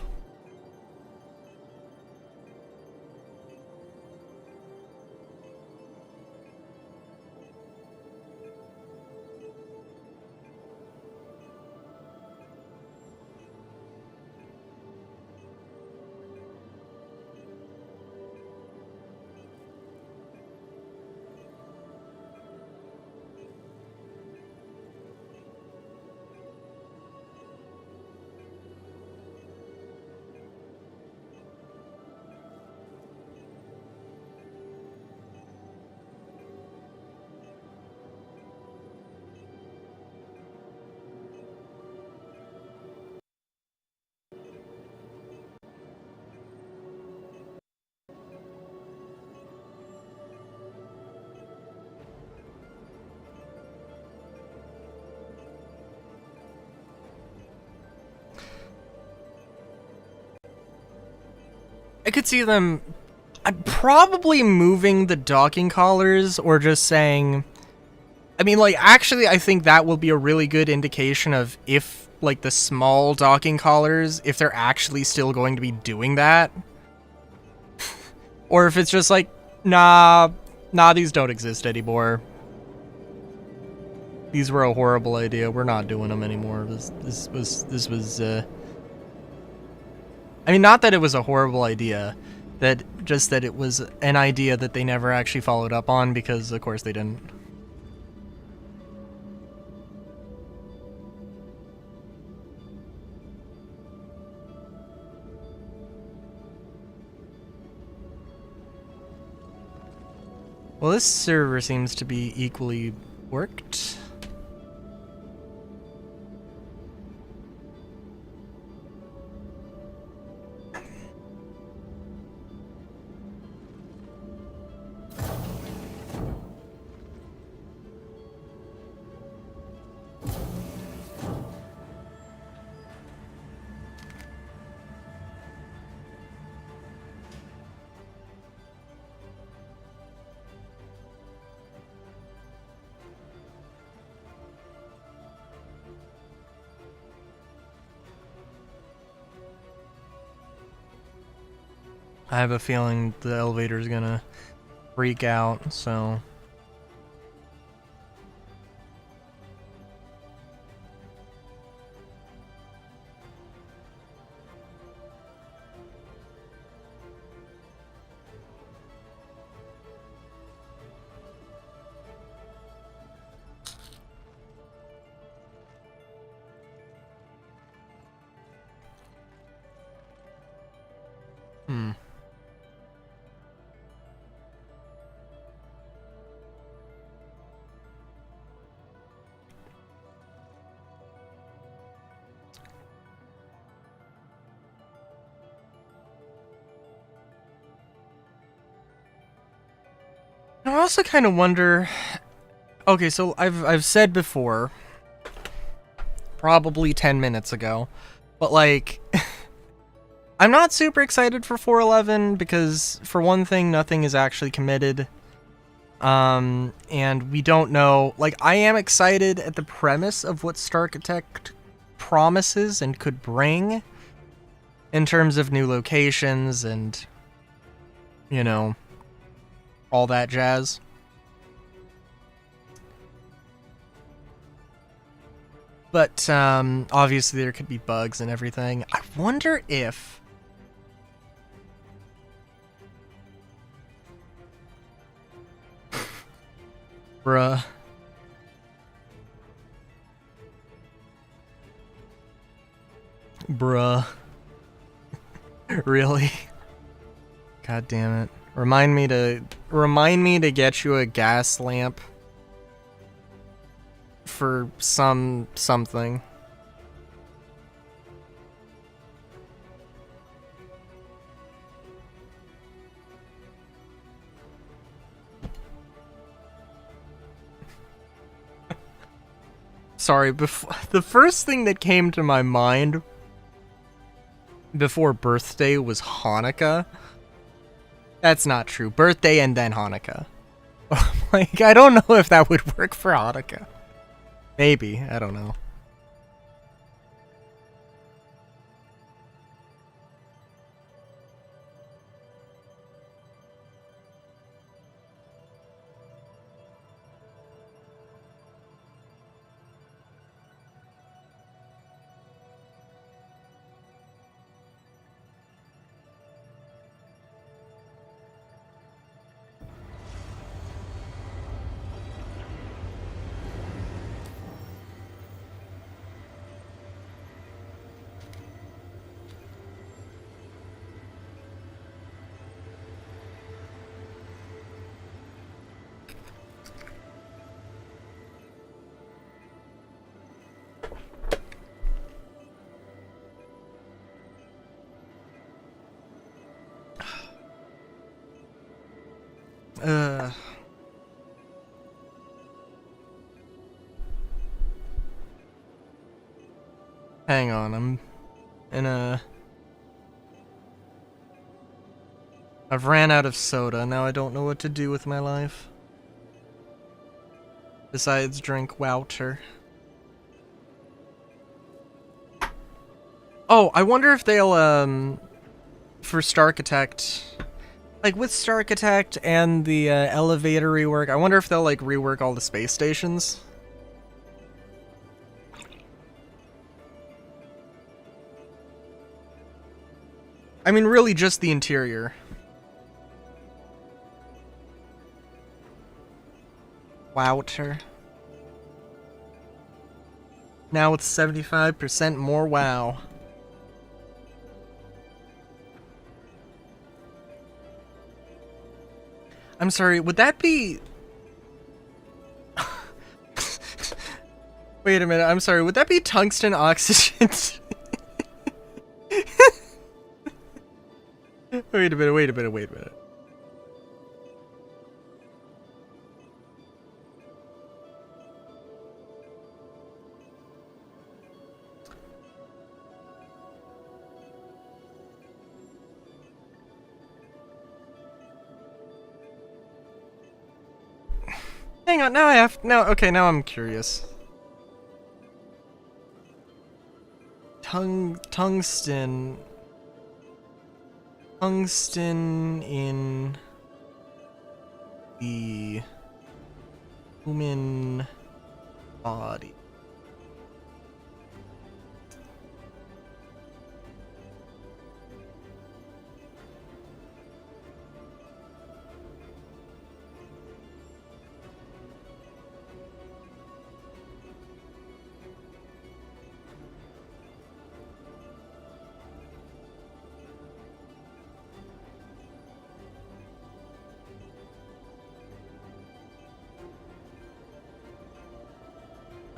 I could see them probably moving the docking collars or just saying... I mean, like, actually, I think that will be a really good indication of if, like, the small docking collars, if they're actually still going to be doing that. Or if it's just like, nah, these don't exist anymore. These were a horrible idea. We're not doing them anymore. This was, I mean, not that it was a horrible idea, just that it was an idea that they never actually followed up on because, of course, they didn't. Well, this server seems to be equally worked. I have a feeling the elevator's gonna freak out, so... Hmm. I also kind of wonder. Okay, so I've said before, probably 10 minutes ago, but like, I'm not super excited for 411 because, for one thing, nothing is actually committed. And we don't know. Like, I am excited at the premise of what Starchitect promises and could bring in terms of new locations and, you know, all that jazz. But obviously there could be bugs and everything. I wonder if bruh. Bruh. Really? God damn it. Remind me to get you a gas lamp for something. Sorry, the first thing that came to my mind before birthday was Hanukkah. That's not true. Birthday and then Hanukkah. Like, I don't know if that would work for Hanukkah. Maybe. I don't know. Uh... Hang on, I'm in a... I've ran out of soda, now I don't know what to do with my life. Besides drink Wouter. Oh, I wonder if they'll, for Starchitect... Like, with Starchitect and the elevator rework, I wonder if they'll, like, rework all the space stations. I mean, really just the interior. Wouter. Now it's 75% more WoW. I'm sorry, would that be... Wait a minute, I'm sorry, would that be tungsten oxygen? Wait a minute. Hang on, now I'm curious. Tungsten in the human body.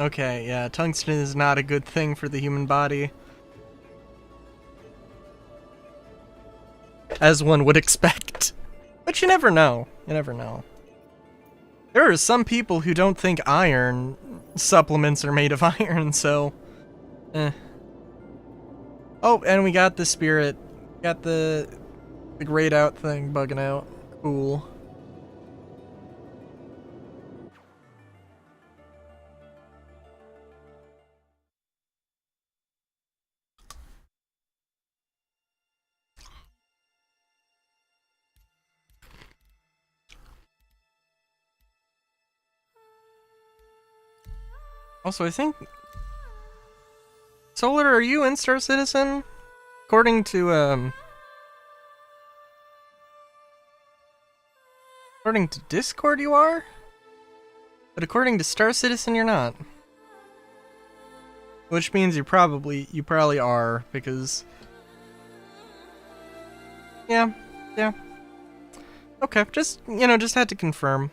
Okay, yeah, tungsten is not a good thing for the human body. As one would expect. But you never know. You never know. There are some people who don't think iron supplements are made of iron, so... Oh, and we got the spirit. Got the grayed out thing bugging out. Cool. Also, I think... Solar, are you in Star Citizen? According to, according to Discord, you are? But according to Star Citizen, you're not. Which means you probably are, because... Yeah. Okay, just had to confirm.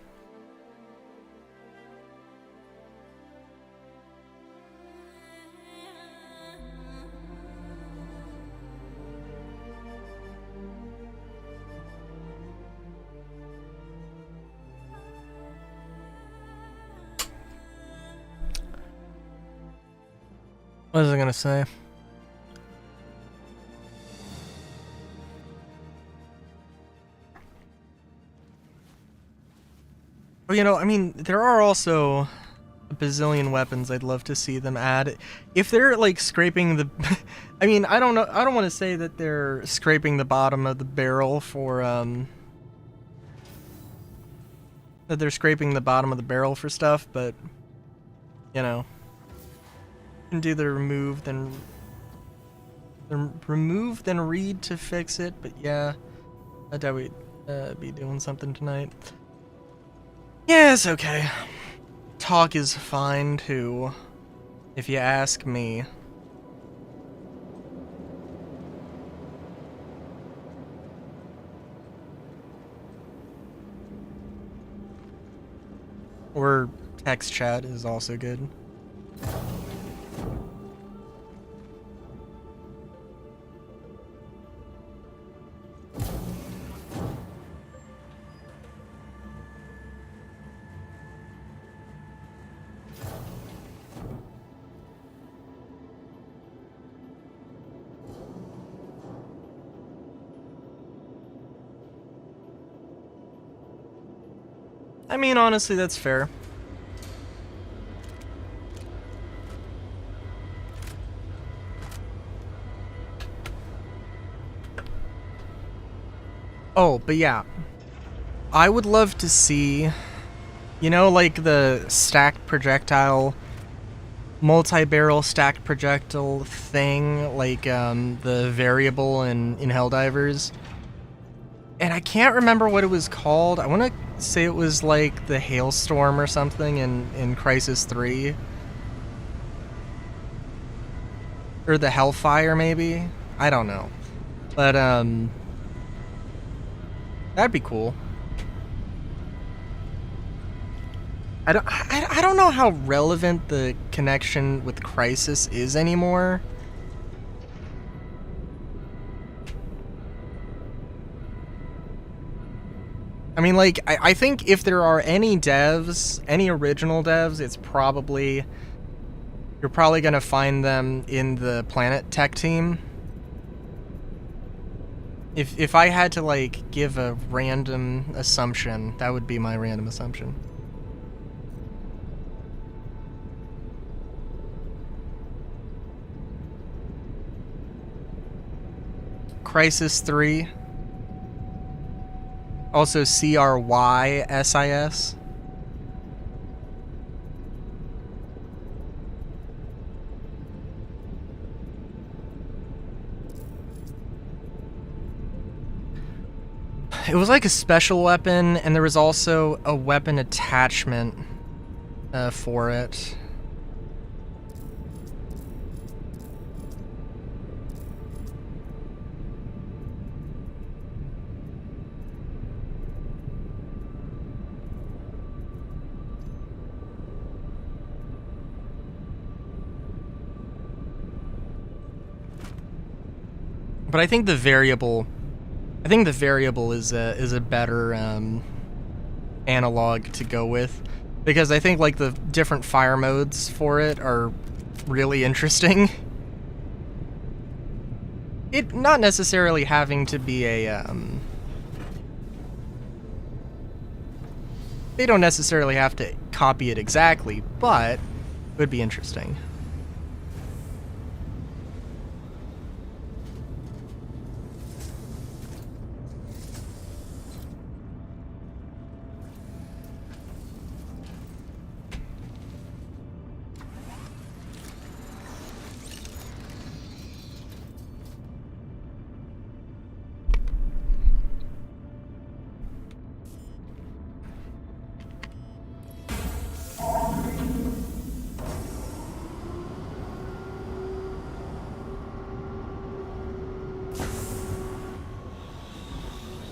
What was I gonna say? Well, I mean, there are also a bazillion weapons I'd love to see them add. If they're, like, scraping the... I mean, I don't know, I don't want to say that they're scraping the bottom of the barrel for, that they're scraping the bottom of the barrel for stuff, but, you know... can do the remove, then read to fix it, but yeah, I doubt we'd be doing something tonight. Yeah, it's okay. Talk is fine too, if you ask me. Or text chat is also good. I mean, honestly, that's fair. Oh, but yeah. I would love to see, like the stacked projectile, multi-barrel stacked projectile thing, like the variable in Helldivers. And I can't remember what it was called. I want to say it was like the Hailstorm or something in Crisis 3. Or the Hellfire, maybe? I don't know. But, that'd be cool. I don't know how relevant the connection with Crisis is anymore. I mean, like, I think if there are any devs, any original devs, you're probably gonna find them in the Planet Tech team. If I had to, like, give a random assumption, that would be my random assumption. Crisis 3. Also CRYSIS. It was like a special weapon, and there was also a weapon attachment for it. But I think the variable is a better analog to go with, because I think like the different fire modes for it are really interesting. It not necessarily having to be a they don't necessarily have to copy it exactly, but it would be interesting.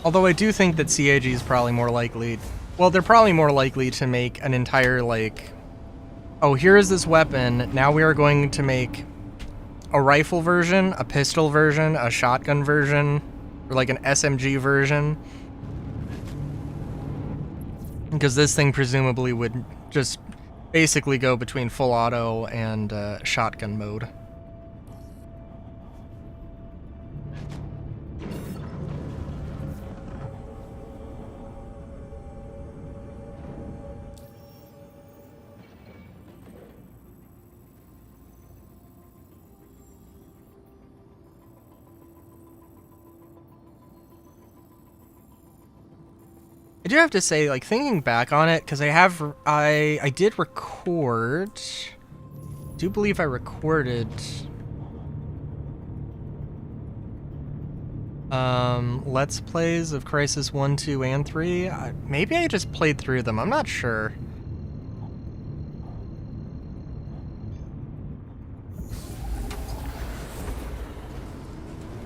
Although I do think that CAG is probably more likely... Well, they're probably more likely to make an entire, like... Oh, here is this weapon, now we are going to make a rifle version, a pistol version, a shotgun version, or like an SMG version. Because this thing presumably would just basically go between full auto and shotgun mode. I do have to say, like, thinking back on it, because I did record, I do believe I recorded, Let's Plays of Crisis 1, 2, and 3. Maybe I just played through them, I'm not sure.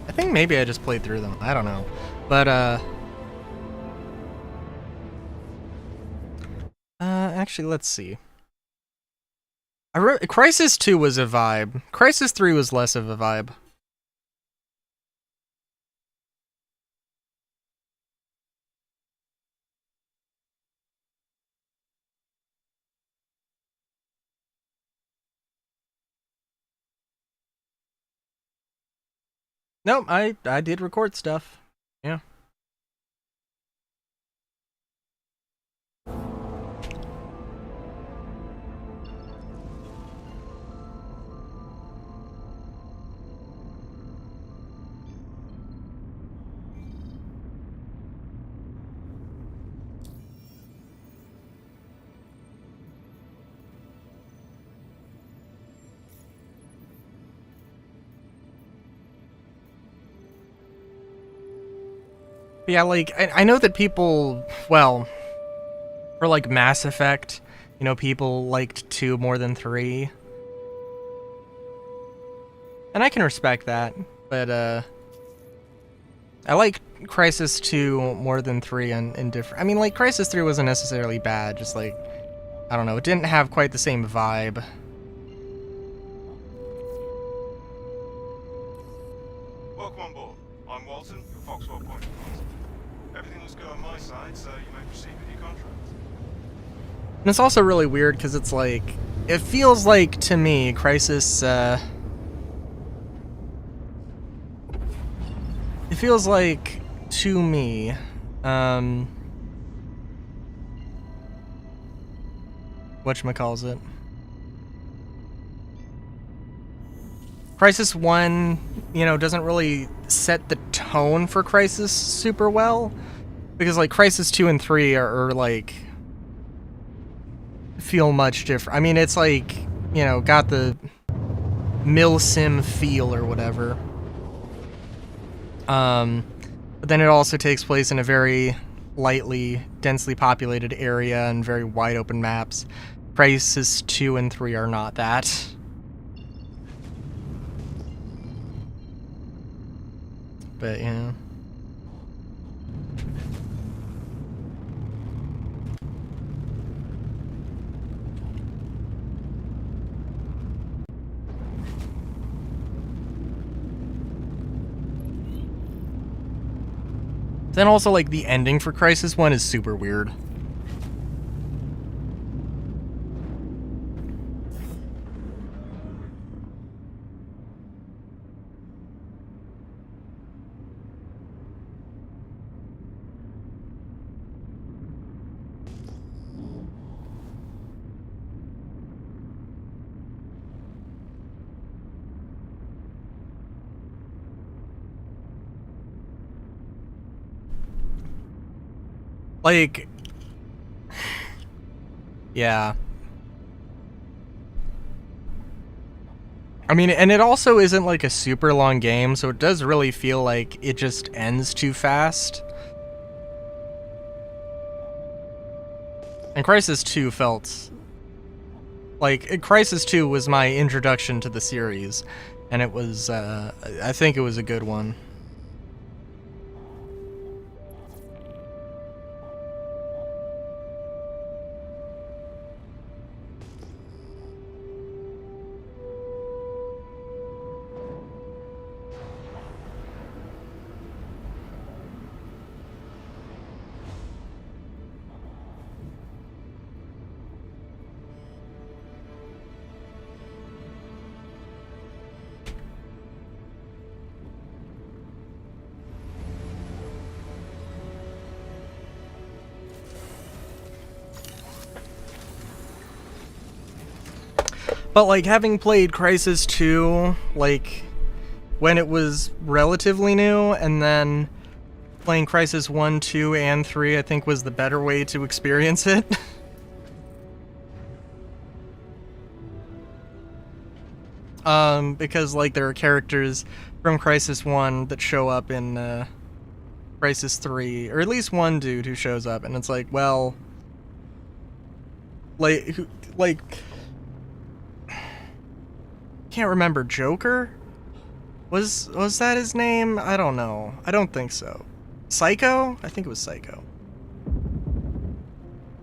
I think maybe I just played through them, I don't know. But, actually, let's see. Crisis 2 was a vibe. Crisis 3 was less of a vibe. No, I did record stuff. Yeah. Yeah, like, I know that people, well, for like Mass Effect, you know, people liked 2 more than 3. And I can respect that, but, I like Crisis 2 more than 3 in different... I mean, like, Crisis 3 wasn't necessarily bad, just like, I don't know, it didn't have quite the same vibe. Welcome on board. I'm Walton, your Foxwell point of contact. Everything looks good on my side, so you may proceed with your contract. And it's also really weird, because it's like, it feels like, to me, Crisis, it feels like, to me, whatchamacallit? Crisis 1, you know, doesn't really set the tone for Crisis super well, because, like, Crisis 2 and 3 are like, feel much different. I mean, it's like, you know, got the milsim feel or whatever. But then it also takes place in a very lightly, densely populated area and very wide open maps. Crisis 2 and 3 are not that. But, yeah. Then also, like, the ending for Crisis 1 is super weird. Like, yeah. I mean, and it also isn't like a super long game, so it does really feel like it just ends too fast. And Crisis 2 felt like Crisis 2 was my introduction to the series, and it was I think it was a good one. But like having played Crisis 2, like when it was relatively new, and then playing Crisis 1, 2, and 3, I think was the better way to experience it. Because like there are characters from Crisis 1 that show up in Crisis 3, or at least one dude who shows up, and it's like, well, like can't remember. Joker? Was that his name? I don't know. I don't think so. Psycho? I think it was Psycho.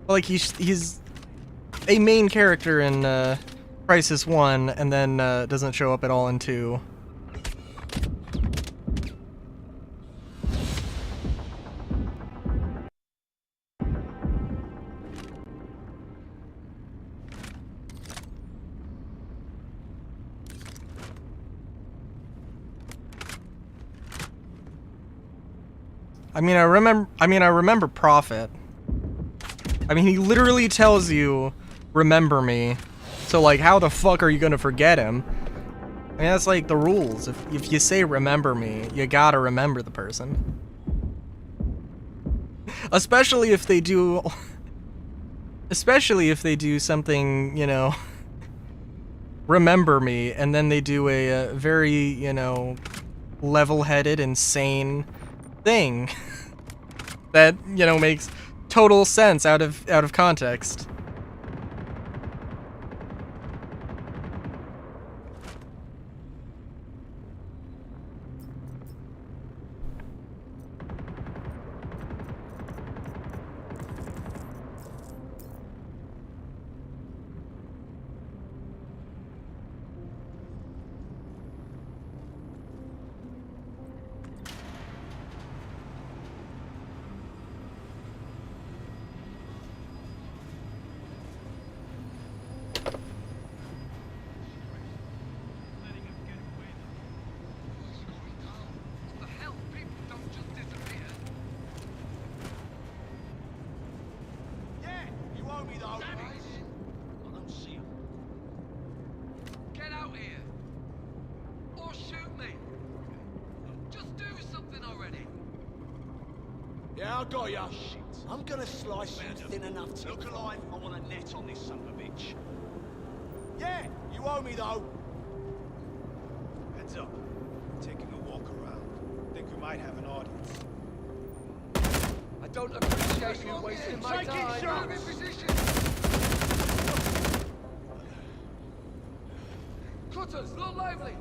Like he's a main character in Crisis 1, and then doesn't show up at all in 2. I mean, I remember Prophet. I mean, he literally tells you, remember me. So, like, how the fuck are you gonna forget him? I mean, that's like the rules. If you say remember me, you gotta remember the person. Especially if they do something, you know, remember me, and then they do a very, you know, level-headed, insane thing that, you know, makes total sense out of context. Yeah, I got ya. Shit. I'm gonna slice you thin enough to... Look alive, I want a net on this son of a bitch. Yeah, you owe me though. Heads up. Taking a walk around. Think we might have an audience. I don't appreciate you wasting my time. Shots. In position. Cutters, look lively.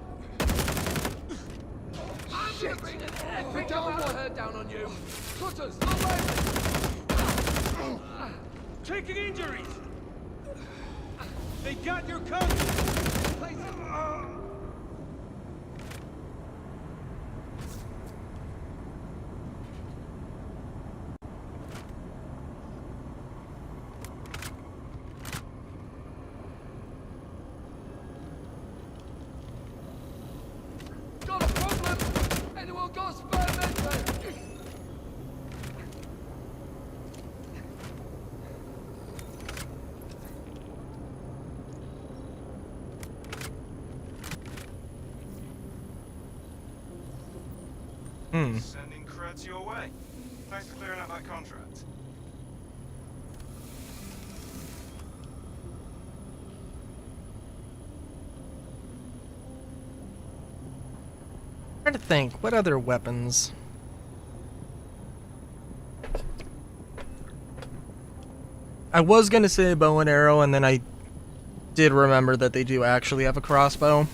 I'm gonna bring an epic amount of her down on you. Cutters, look lively. Taking injuries! They got your coat! Hmm. Sending creds your way. Thanks for clearing out that contract. Trying to think, what other weapons? I was gonna say a bow and arrow, and then I did remember that they do actually have a crossbow.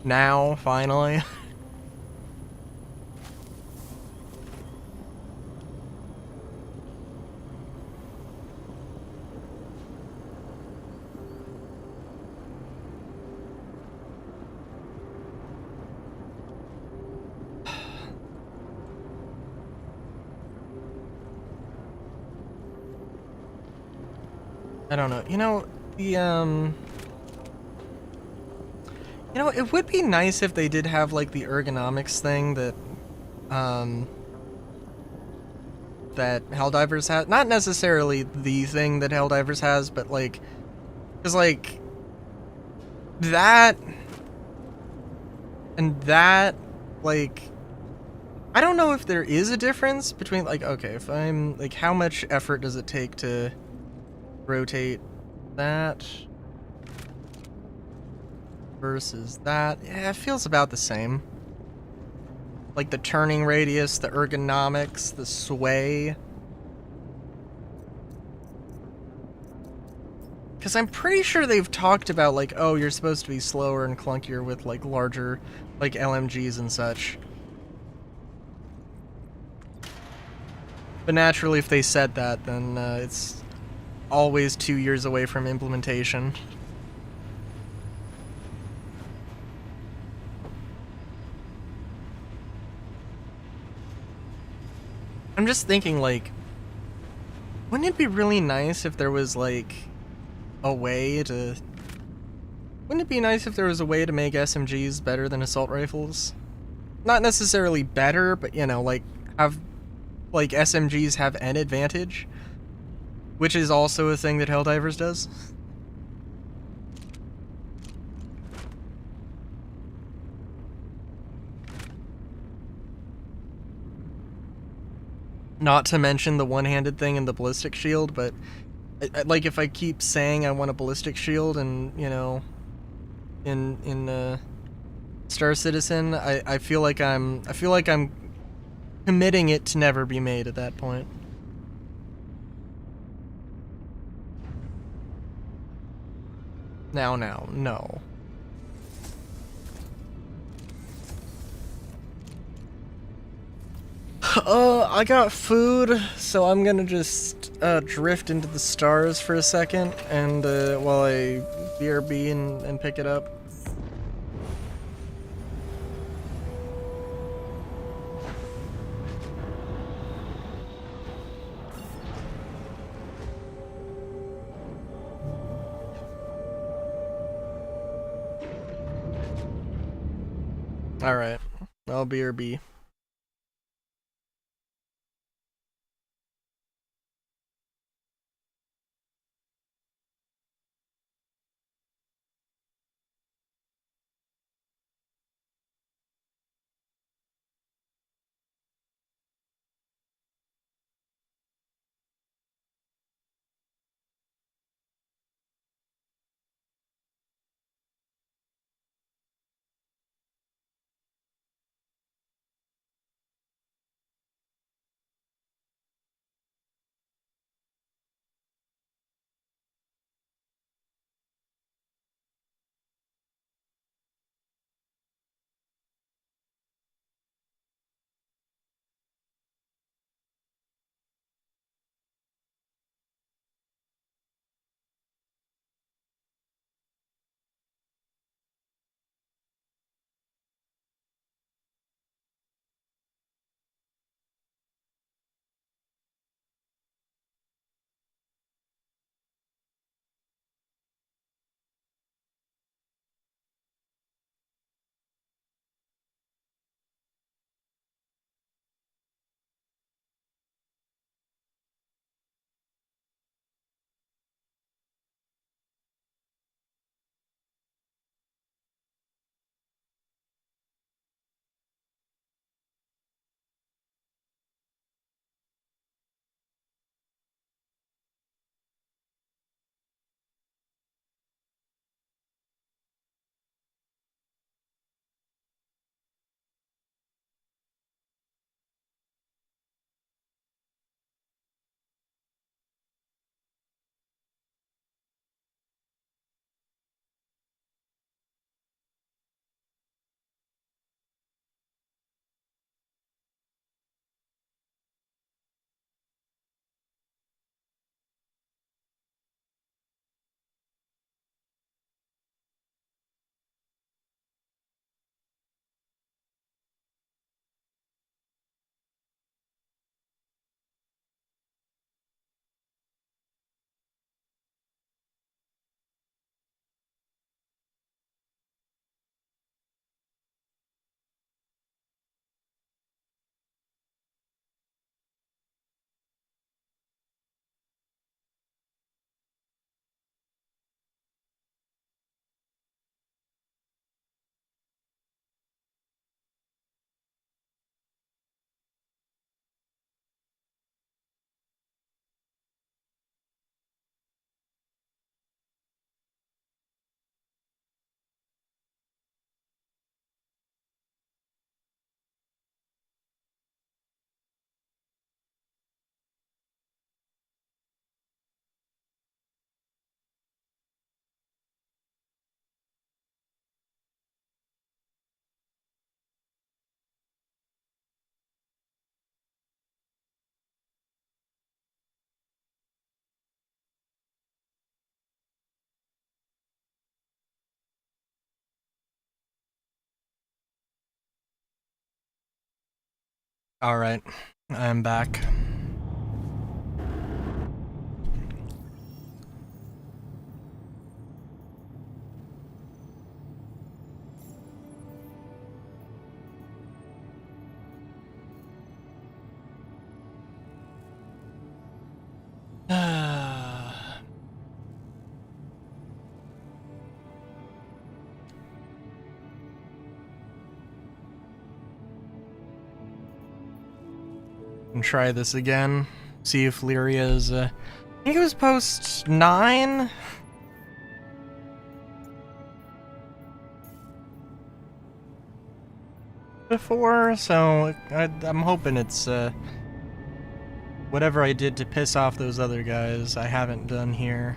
Now, finally. I don't know. It would be nice if they did have like the ergonomics thing um that Helldivers has. Not necessarily the thing that Helldivers has, but like, cause like that and that, like, I don't know if there is a difference between like, okay, if I'm like, how much effort does it take to rotate that versus that? Yeah, it feels about the same. Like the turning radius, the ergonomics, the sway. Because I'm pretty sure they've talked about, like, oh, you're supposed to be slower and clunkier with, like, larger, like, LMGs and such. But naturally, if they said that, then it's always 2 years away from implementation. I'm just thinking, like, wouldn't it be really nice if there was, like, a way to... Wouldn't it be nice if there was a way to make SMGs better than assault rifles? Not necessarily better, but, you know, like, have, like, SMGs have an advantage, which is also a thing that Helldivers does. Not to mention the one-handed thing and the ballistic shield, but like if I keep saying I want a ballistic shield and, you know, in Star Citizen, I feel like I'm committing it to never be made at that point. Now, no. I got food, so I'm gonna just drift into the stars for a second, and while I BRB and pick it up. All right, I'll BRB. Alright, I'm back. And try this again. See if Lyria's, I think it was post 9? Before, so I'm hoping it's, whatever I did to piss off those other guys, I haven't done here.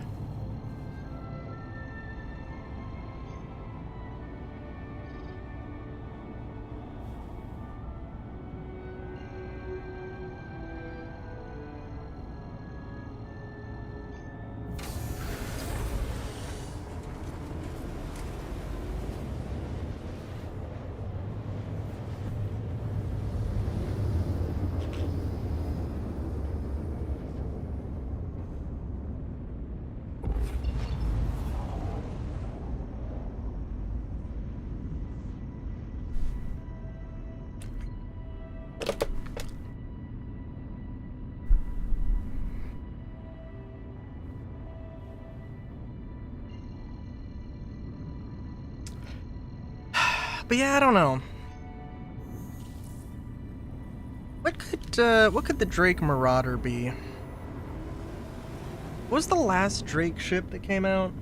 But yeah, I don't know. What could the Drake Marauder be? What was the last Drake ship that came out?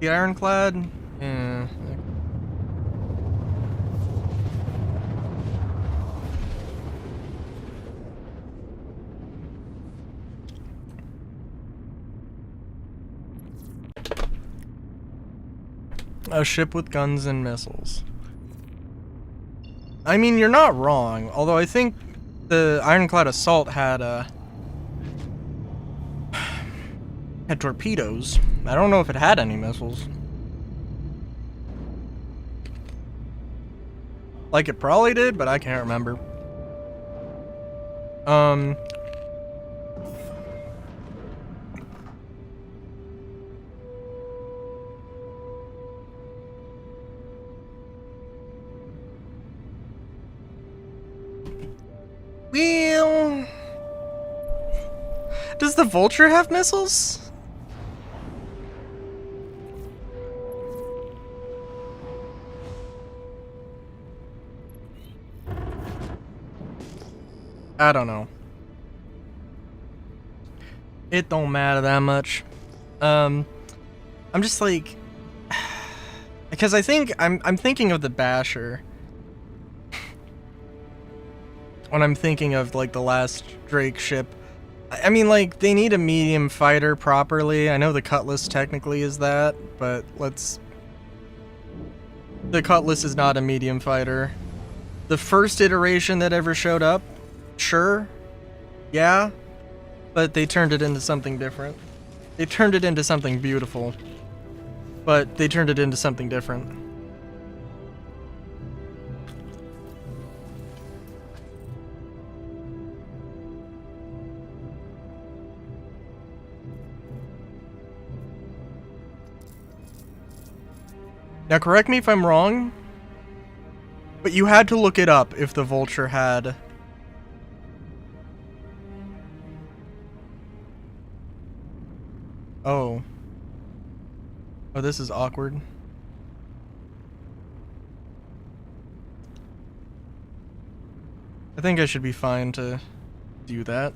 The Ironclad? Yeah. A ship with guns and missiles. I mean, you're not wrong. Although I think the Ironclad Assault had torpedoes. I don't know if it had any missiles. Like it probably did, but I can't remember. Well, does the Vulture have missiles? I don't know. It don't matter that much. I'm just like, because I think I'm thinking of the Basher when I'm thinking of like the last Drake ship. I mean, like, they need a medium fighter properly. I know the Cutlass technically is that, but the Cutlass is not a medium fighter. The first iteration that ever showed up, sure, yeah, but they turned it into something different. They turned it into something beautiful, but they turned it into something different. Now, correct me if I'm wrong, but you had to look it up if the Vulture had... Oh. Oh, this is awkward. I think I should be fine to do that.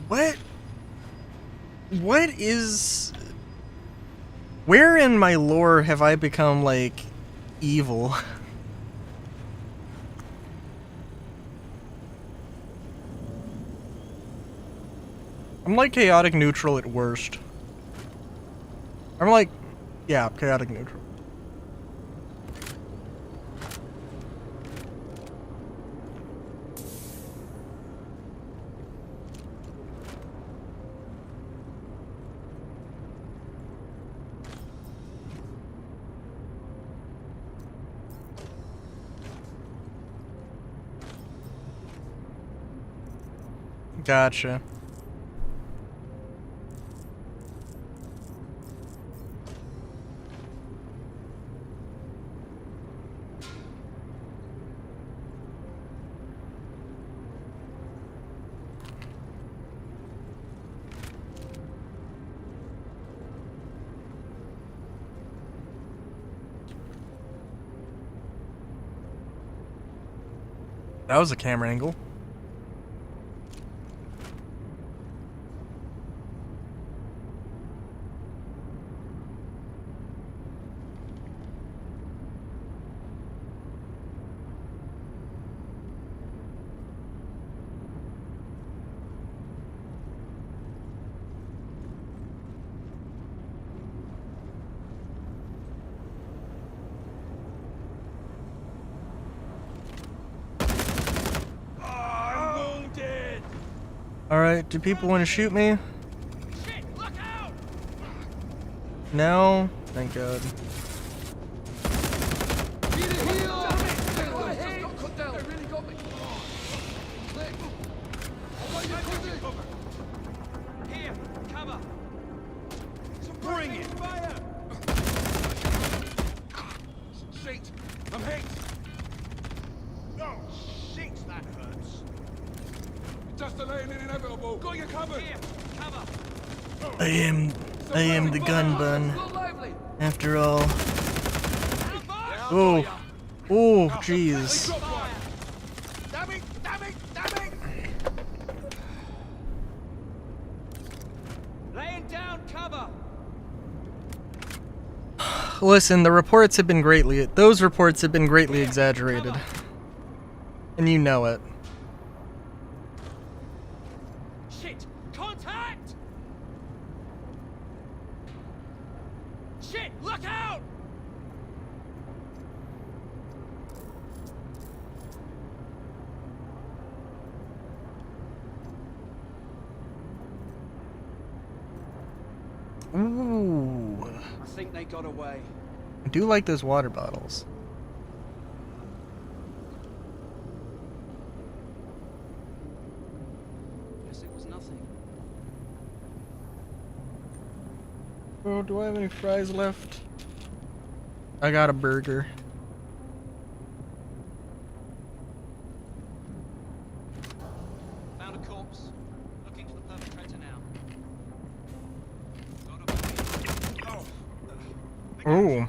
What? What is... Where in my lore have I become, like, evil? I'm like chaotic neutral at worst. I'm like, yeah, chaotic neutral. Gotcha. That was a camera angle. Alright, do people want to shoot me? Shit, look out! No? Thank God. Here, cover! Bring it! Fire! Shit! I'm hit! Oh, shit, that hurts. Just delaying the inevitable. Got you covered! Here, cover! I am the gun bun. After all. Oh. Oh, jeez. Damn it! Damn it! Damn it! Laying down cover! Listen, the reports have been those reports have been greatly exaggerated. And you know it. Shit! Contact! Shit! Look out! Ooh. I think they got away. I do like those water bottles. Guess it was nothing. Oh, do I have any fries left? I got a burger. Found a corpse. Looking for the perpetrator now. Ooh.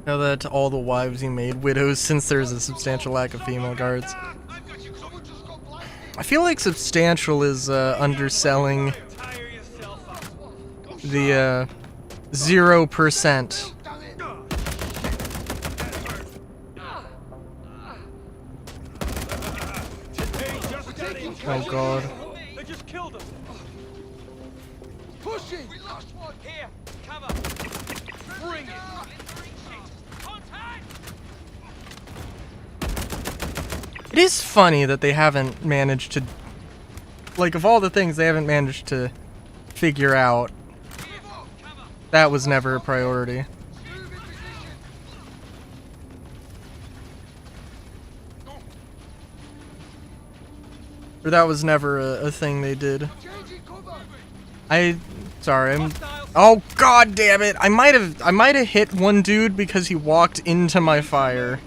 Now that all the wives he made widows since there's a substantial lack of female guards. I feel like substantial is underselling the 0%. Oh God. They just killed him. Pushing! We lost one! Here! Cover! Bring it! Contact! It is funny that they haven't managed to, like, of all the things they haven't managed to figure out, that was never a priority. Or that was never a thing they did. Sorry, oh God damn it! I might have hit one dude because he walked into my fire.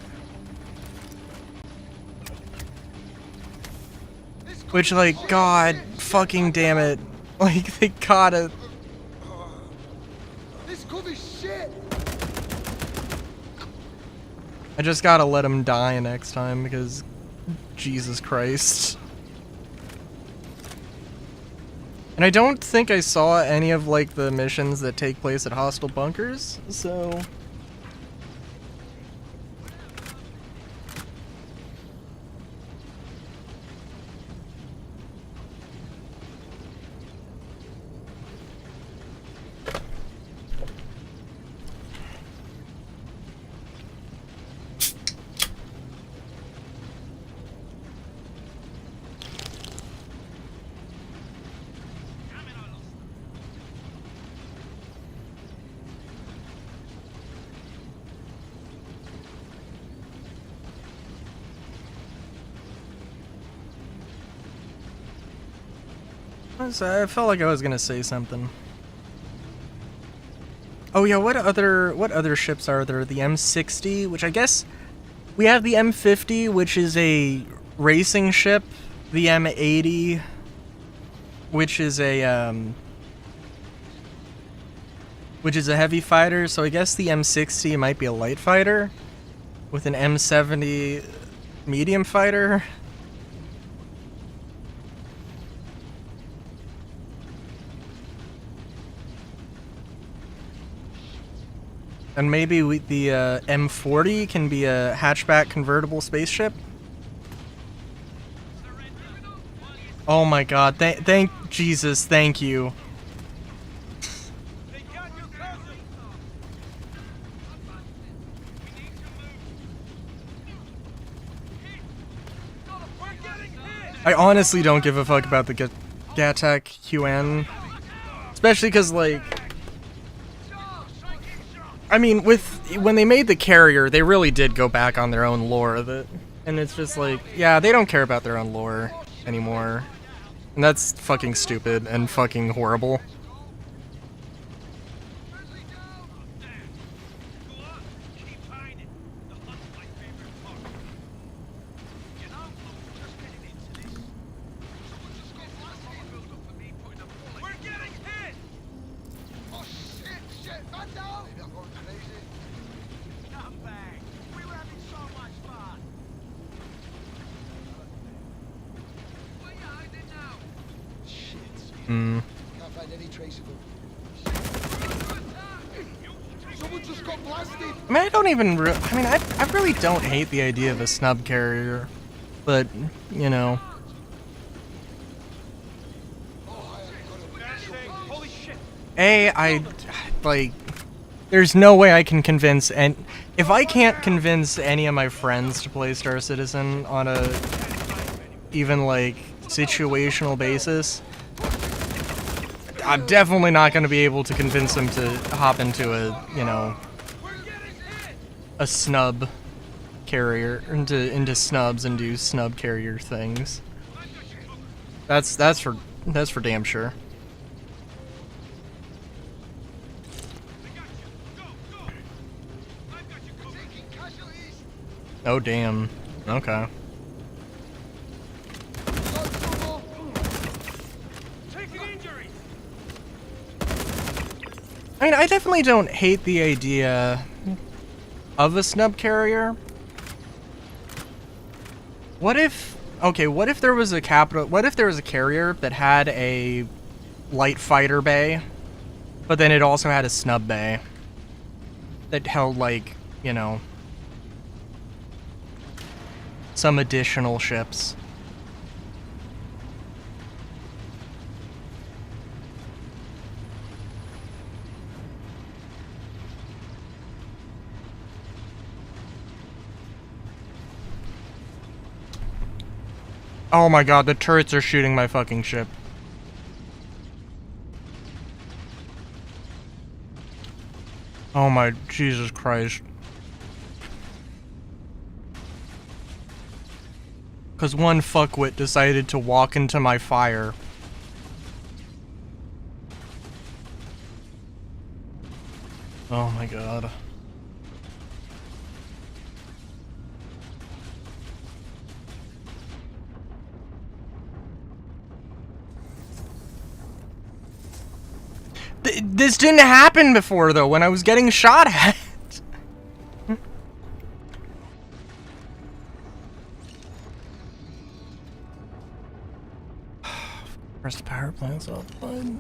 Which, like, God fucking damn it. Like, they gotta. This could be shit! I just gotta let him die next time because Jesus Christ. And I don't think I saw any of, like, the missions that take place at hostile bunkers, so... I felt like I was gonna say something. Oh yeah, what other ships are there? The M60, which I guess we have the M50, which is a racing ship. The M80, which is a heavy fighter. So I guess the M60 might be a light fighter, with an M70 medium fighter. And maybe the M40 can be a hatchback convertible spaceship. Oh my god, thank Jesus, thank you. I honestly don't give a fuck about the Gattac QN. Especially because, like, I mean, when they made the carrier, they really did go back on their own lore. And it's just like, yeah, they don't care about their own lore anymore. And that's fucking stupid and fucking horrible. Can't find any trace of them. Someone just got blasted. I mean, I don't even. I really don't hate the idea of a snub carrier, but you know. Like, there's no way I can convince, and if I can't convince any of my friends to play Star Citizen on a even like situational basis, I'm definitely not going to be able to convince them to hop into a, you know, a snub carrier, into snubs and do snub carrier things. That's for damn sure. Oh damn. Okay. I mean, I definitely don't hate the idea of a snub carrier. What if there was a carrier that had a light fighter bay, but then it also had a snub bay that held, like, you know, some additional ships. Oh my god, the turrets are shooting my fucking ship. Oh my Jesus Christ. Because one fuckwit decided to walk into my fire. Oh my god. This didn't happen before, though, when I was getting shot at. Press the power plants off, bud.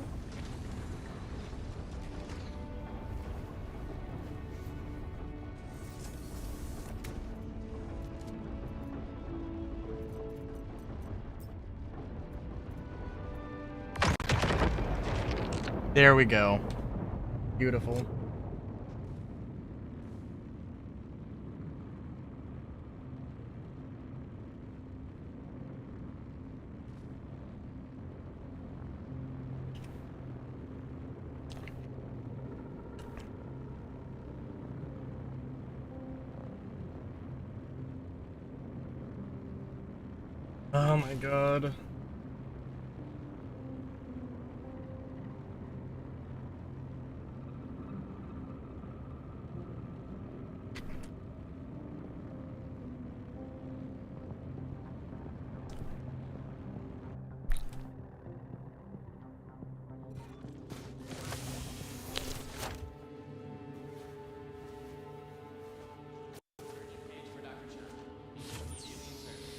There we go. Beautiful. Oh my god.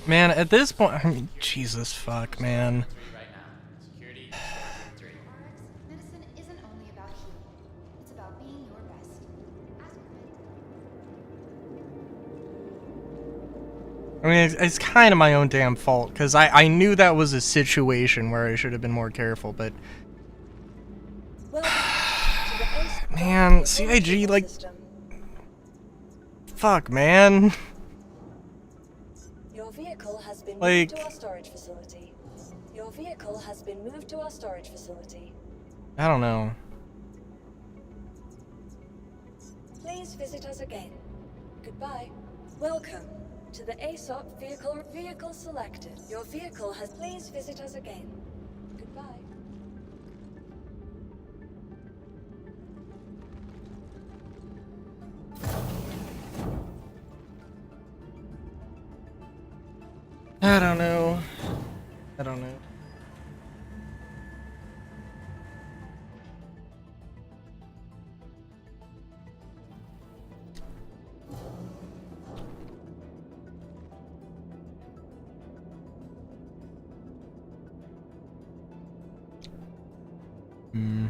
Man, at this point, I mean, Jesus fuck, man. Right now. Security 3. RX, medicine isn't only about healing. It's about being your best. Ask I mean, it's kind of my own damn fault, because I knew that was a situation where I should have been more careful, but... Man, CIG, like... Fuck, man. Your vehicle has been Like- moved to our storage facility. Your vehicle has been moved to our storage facility. I don't know. Please visit us again. Goodbye. Welcome to the ASOP vehicle selected. Your vehicle has... Please visit us again. Goodbye. I don't know. I don't know. Hmm.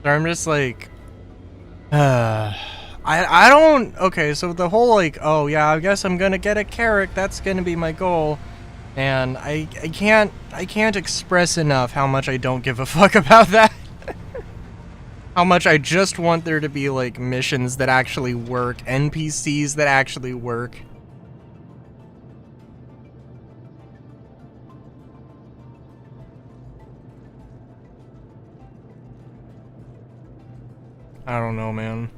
So I'm just like, I don't, okay, so the whole like, oh yeah, I guess I'm gonna get a carrot, that's gonna be my goal, and I can't express enough how much I don't give a fuck about that. How much I just want there to be like missions that actually work, NPCs that actually work. I don't know, man.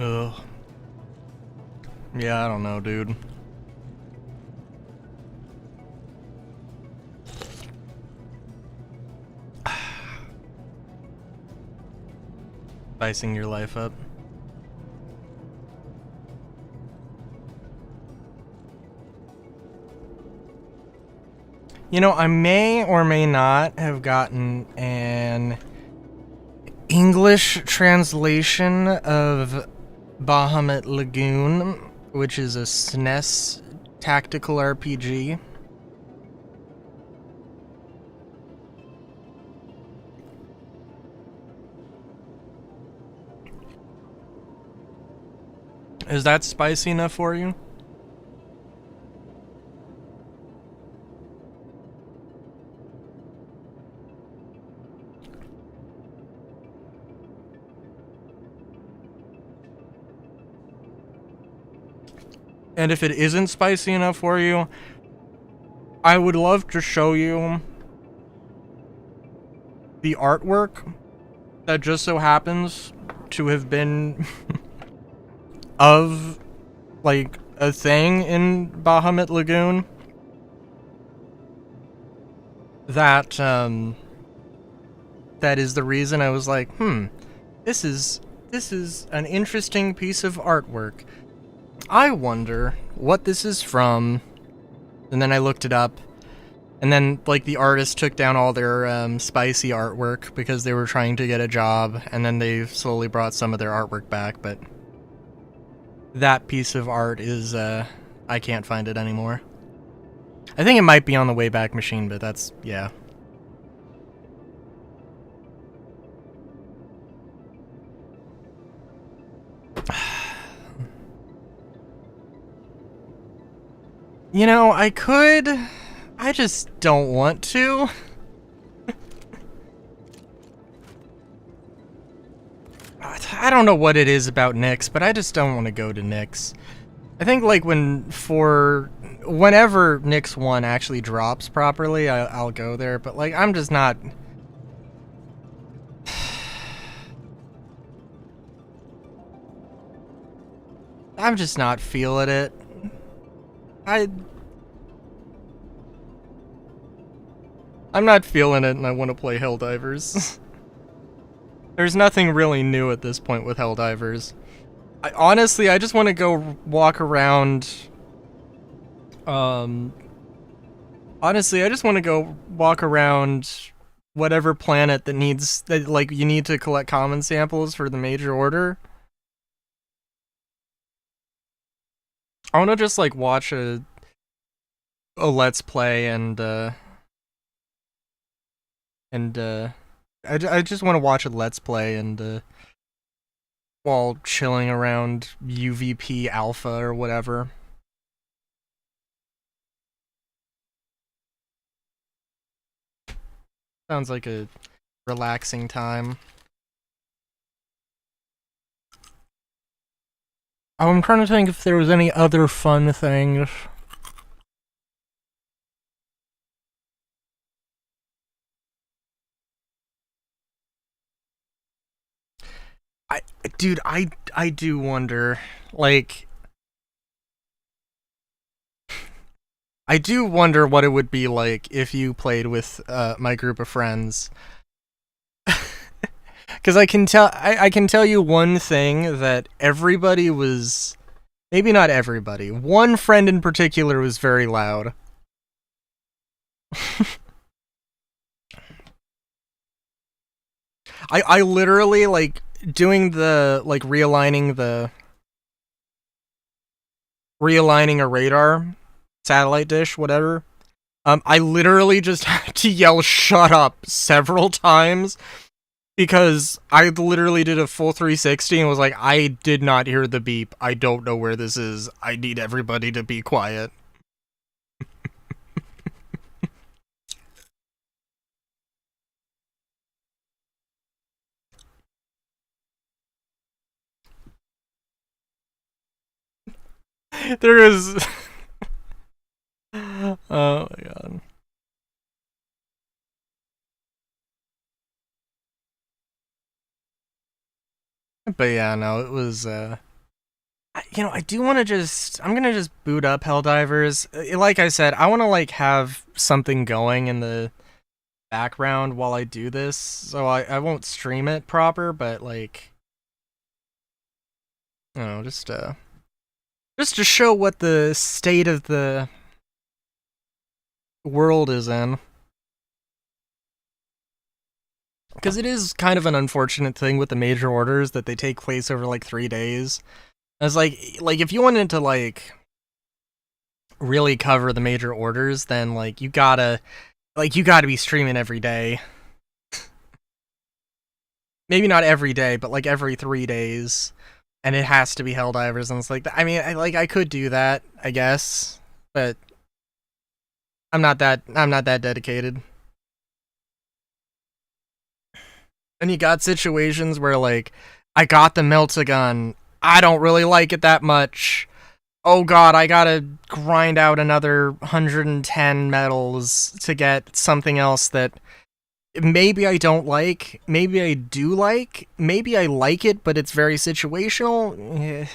Ugh. Yeah, I don't know, dude. Spicing your life up. You know, I may or may not have gotten an English translation of Bahamut Lagoon, which is a SNES tactical RPG. Is that spicy enough for you? And if it isn't spicy enough for you, I would love to show you the artwork that just so happens to have been of like a thing in Bahamut Lagoon that that is the reason I was like, this is an interesting piece of artwork. I wonder what this is from. And then I looked it up, and then like the artist took down all their spicy artwork because they were trying to get a job, and then they slowly brought some of their artwork back, but that piece of art is I can't find it anymore. I think it might be on the Wayback Machine, but that's, yeah. You know, I could, I just don't want to. I don't know what it is about Nyx, but I just don't want to go to Nyx. I think like whenever Nyx 1 actually drops properly, I'll go there, but like I'm just not... I'm just not feeling it. I'm not feeling it, and I want to play Helldivers. There's nothing really new at this point with Helldivers. Honestly, I just want to go walk around. Honestly, I just want to go walk around whatever planet that needs that like you need to collect common samples for the major order. I want to just like watch a let's play I just want to watch a let's play while chilling around UVP Alpha or whatever. Sounds like a relaxing time. Oh, I'm trying to think if there was any other fun things. Dude, I do wonder, like, I do wonder what it would be like if you played with my group of friends. Because I can tell you one thing that everybody was, maybe not everybody, one friend in particular was very loud. I literally, like, doing the, like, realigning a radar, satellite dish, whatever. I literally just had to yell "shut up" several times because I literally did a full 360 and was like, I did not hear the beep. I don't know where this is. I need everybody to be quiet. There is... Oh my god. But yeah, no, it was, you know, I do want to just, I'm gonna just boot up Helldivers. Like I said, I want to, like, have something going in the background while I do this, so I won't stream it proper, but, like, you know, just to show what the state of the world is in. Because it is kind of an unfortunate thing with the major orders that they take place over, like, 3 days. It's like if you wanted to, like, really cover the major orders, then, like, you gotta be streaming every day. Maybe not every day, but, like, every 3 days. And it has to be Helldivers, and it's like, I mean, I could do that, I guess, but I'm not that dedicated. And you got situations where, like, I got the Meltagun, I don't really like it that much. Oh god, I gotta grind out another 110 medals to get something else that maybe I don't like, maybe I do like, maybe I like it, but it's very situational.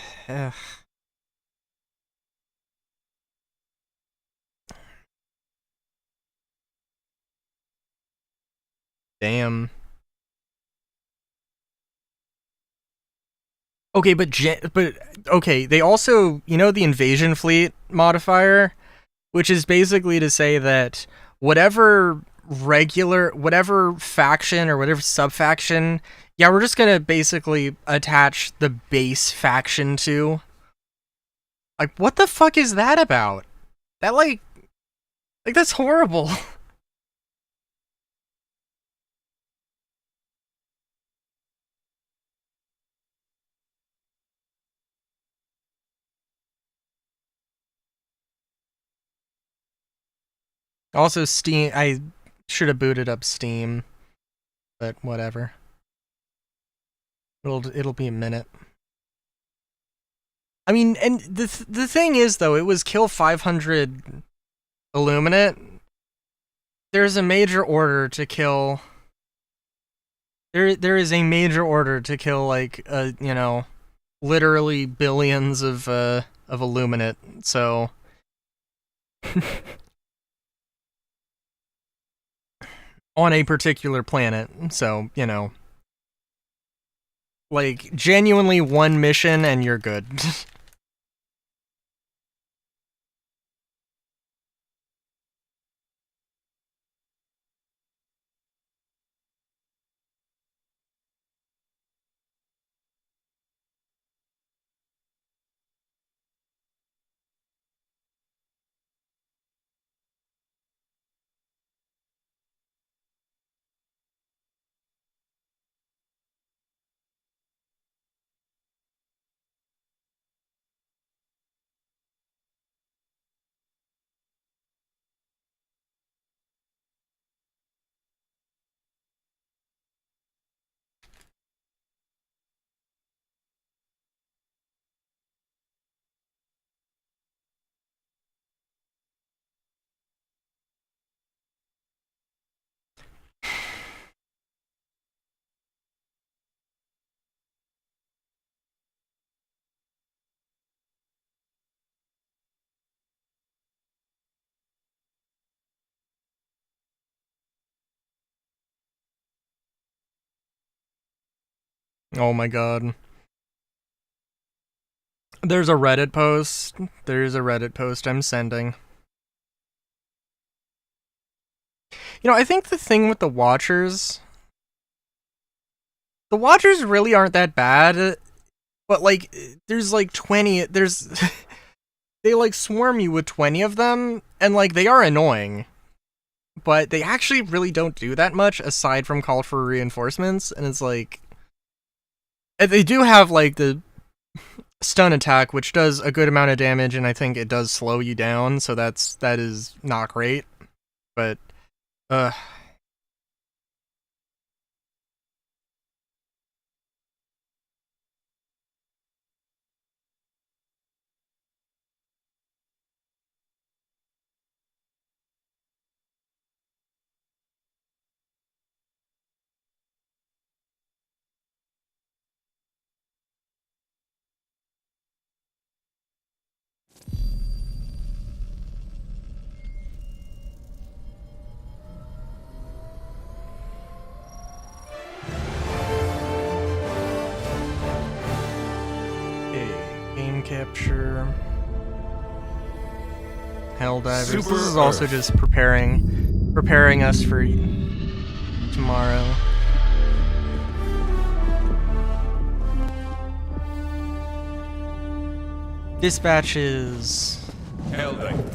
Damn. Okay, but okay, they also, you know, the invasion fleet modifier, which is basically to say that whatever faction or whatever sub-faction, yeah, we're just gonna basically attach the base faction to. Like, what the fuck is that about? That, like, that's horrible. Also, Steam, I should have booted up Steam, but whatever. It'll be a minute. I mean, and the thing is, though, it was kill 500 Illuminate. There's a major order to kill. There is a major order to kill, like, you know, literally billions of Illuminate. So on a particular planet. So, you know, Like, genuinely one mission and you're good. Oh my god. There's a Reddit post. There's a Reddit post I'm sending. You know, I think the thing with the Watchers really aren't that bad, but like, there's like 20, they like swarm you with 20 of them, and like, they are annoying. But they actually really don't do that much aside from call for reinforcements, and it's like, and they do have like the stun attack, which does a good amount of damage, and I think it does slow you down, so that is not great. But game capture, Helldivers. This is also just preparing us for tomorrow. Dispatches. Helldiver.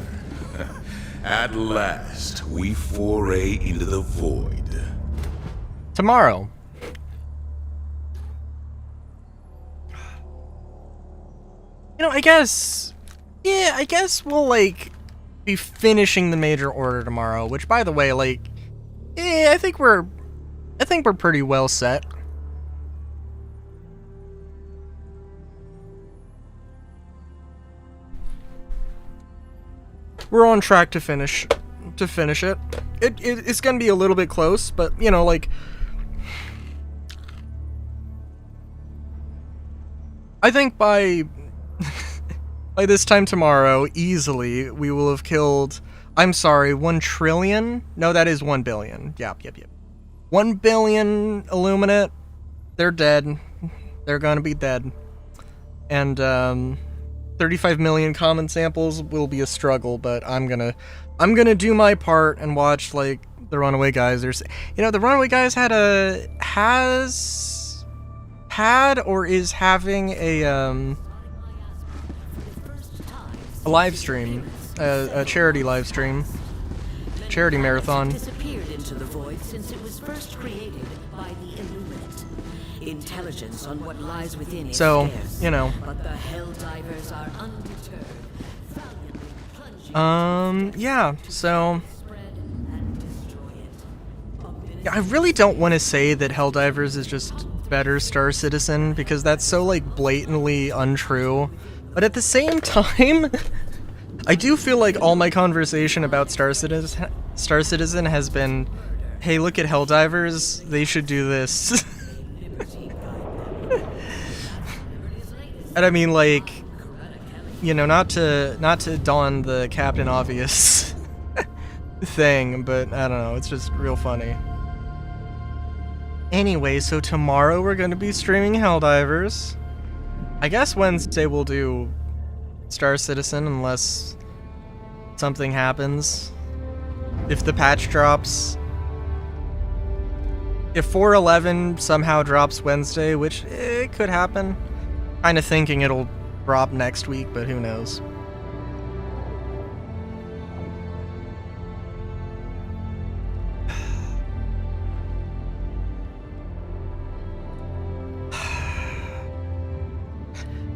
At last, we foray into the void. Tomorrow. You know, I guess we'll, like, be finishing the major order tomorrow, which, by the way, like, I think we're pretty well set. We're on track to finish it. It's gonna be a little bit close, but, you know, like, I think by this time tomorrow, easily, we will have killed, I'm sorry, 1 trillion? No, that is 1 billion. Yep. 1 billion Illuminate. They're dead. They're gonna be dead. And, 35 million common samples will be a struggle, but I'm gonna do my part and watch, like, the Runaway Guys. The Runaway Guys had or is having a live stream, a charity live stream, charity marathon. Disappeared into the void since it was first created by the Illuminate. Intelligence on what lies within it. So, scarce, you know. But the Helldivers are undeterred. Valiantly plunging Yeah. So, spread and destroy it. I really don't want to say that Helldivers is just better Star Citizen, because that's so, like, blatantly untrue. But at the same time, I do feel like all my conversation about Star Citizen has been, hey, look at Helldivers, they should do this. And I mean, like, you know, not to don the Captain Obvious thing, but I don't know, it's just real funny. Anyway, so tomorrow we're going to be streaming Helldivers. I guess Wednesday we'll do Star Citizen unless something happens. If the patch drops. If 4.11 somehow drops Wednesday, which it could happen. Kind of thinking it'll drop next week, but who knows.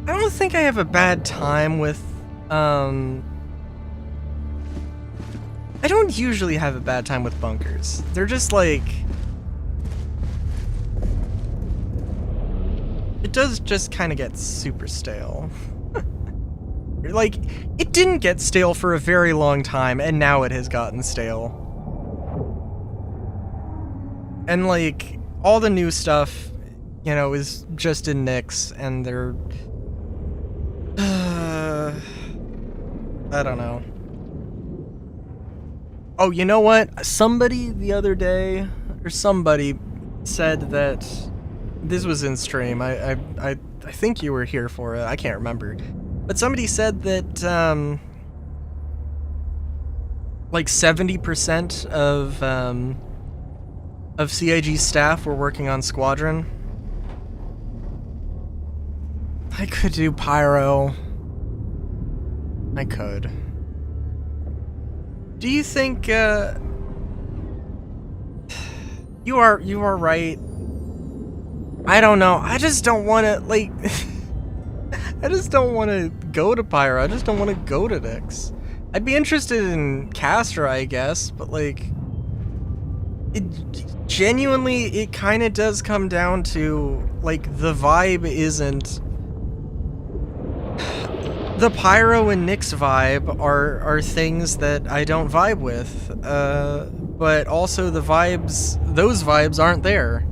I don't think I have a bad time with, I don't usually have a bad time with bunkers. They're just like... It does just kind of get super stale. Like, it didn't get stale for a very long time, and now it has gotten stale. And like, all the new stuff, you know, is just in Nix, and they're... I don't know. Oh, you know what? Somebody the other day, or somebody said that this was in stream. I think you were here for it. I can't remember. But somebody said that like 70% of CIG staff were working on Squadron. I could do Pyro. I could. Do you think you are right? I don't know. I just don't want to like I just don't want to go to Pyro. I just don't want to go to Nix. I'd be interested in Castra, I guess, but like it genuinely it kind of does come down to like the vibe isn't the Pyro and Nix vibe are things that I don't vibe with, but also the vibes, those vibes aren't there.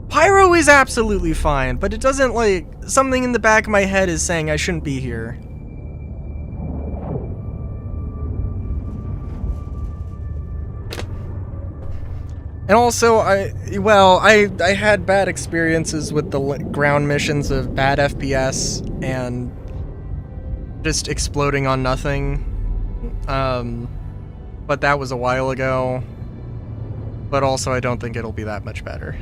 Pyro is absolutely fine, but it doesn't like, something in the back of my head is saying I shouldn't be here. And also, I had bad experiences with the ground missions of bad FPS and just exploding on nothing, but that was a while ago, but also I don't think it'll be that much better.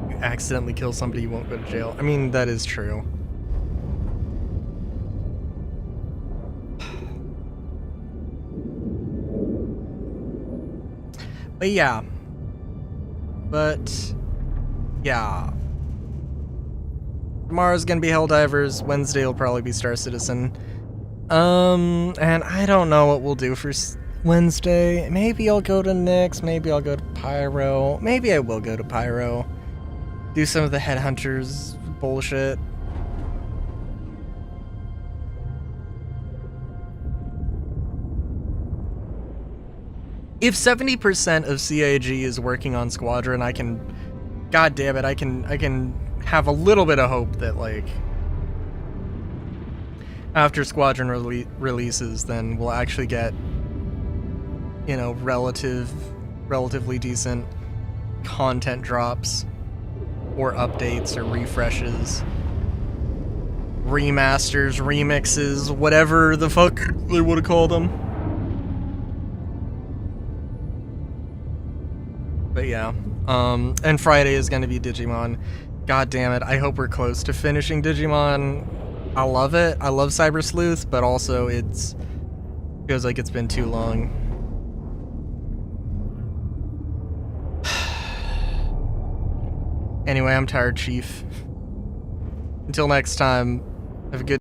You accidentally kill somebody, you won't go to jail. I mean, that is true. But yeah. Tomorrow's gonna be Helldivers, Wednesday will probably be Star Citizen. And I don't know what we'll do for Wednesday. Maybe I'll go to Nix, maybe I'll go to Pyro. Maybe I will go to Pyro. Do some of the Headhunters bullshit. If 70% of CIG is working on Squadron, I can... God damn it, I can have a little bit of hope that, like, after Squadron releases, then we'll actually get, you know, relatively decent content drops, or updates, or refreshes, remasters, remixes, whatever the fuck they would have called them. But yeah, and Friday is going to be Digimon. God damn it, I hope we're close to finishing Digimon. I love it. I love Cyber Sleuth, but also it's feels like it's been too long. Anyway, I'm tired, Chief. Until next time, have a good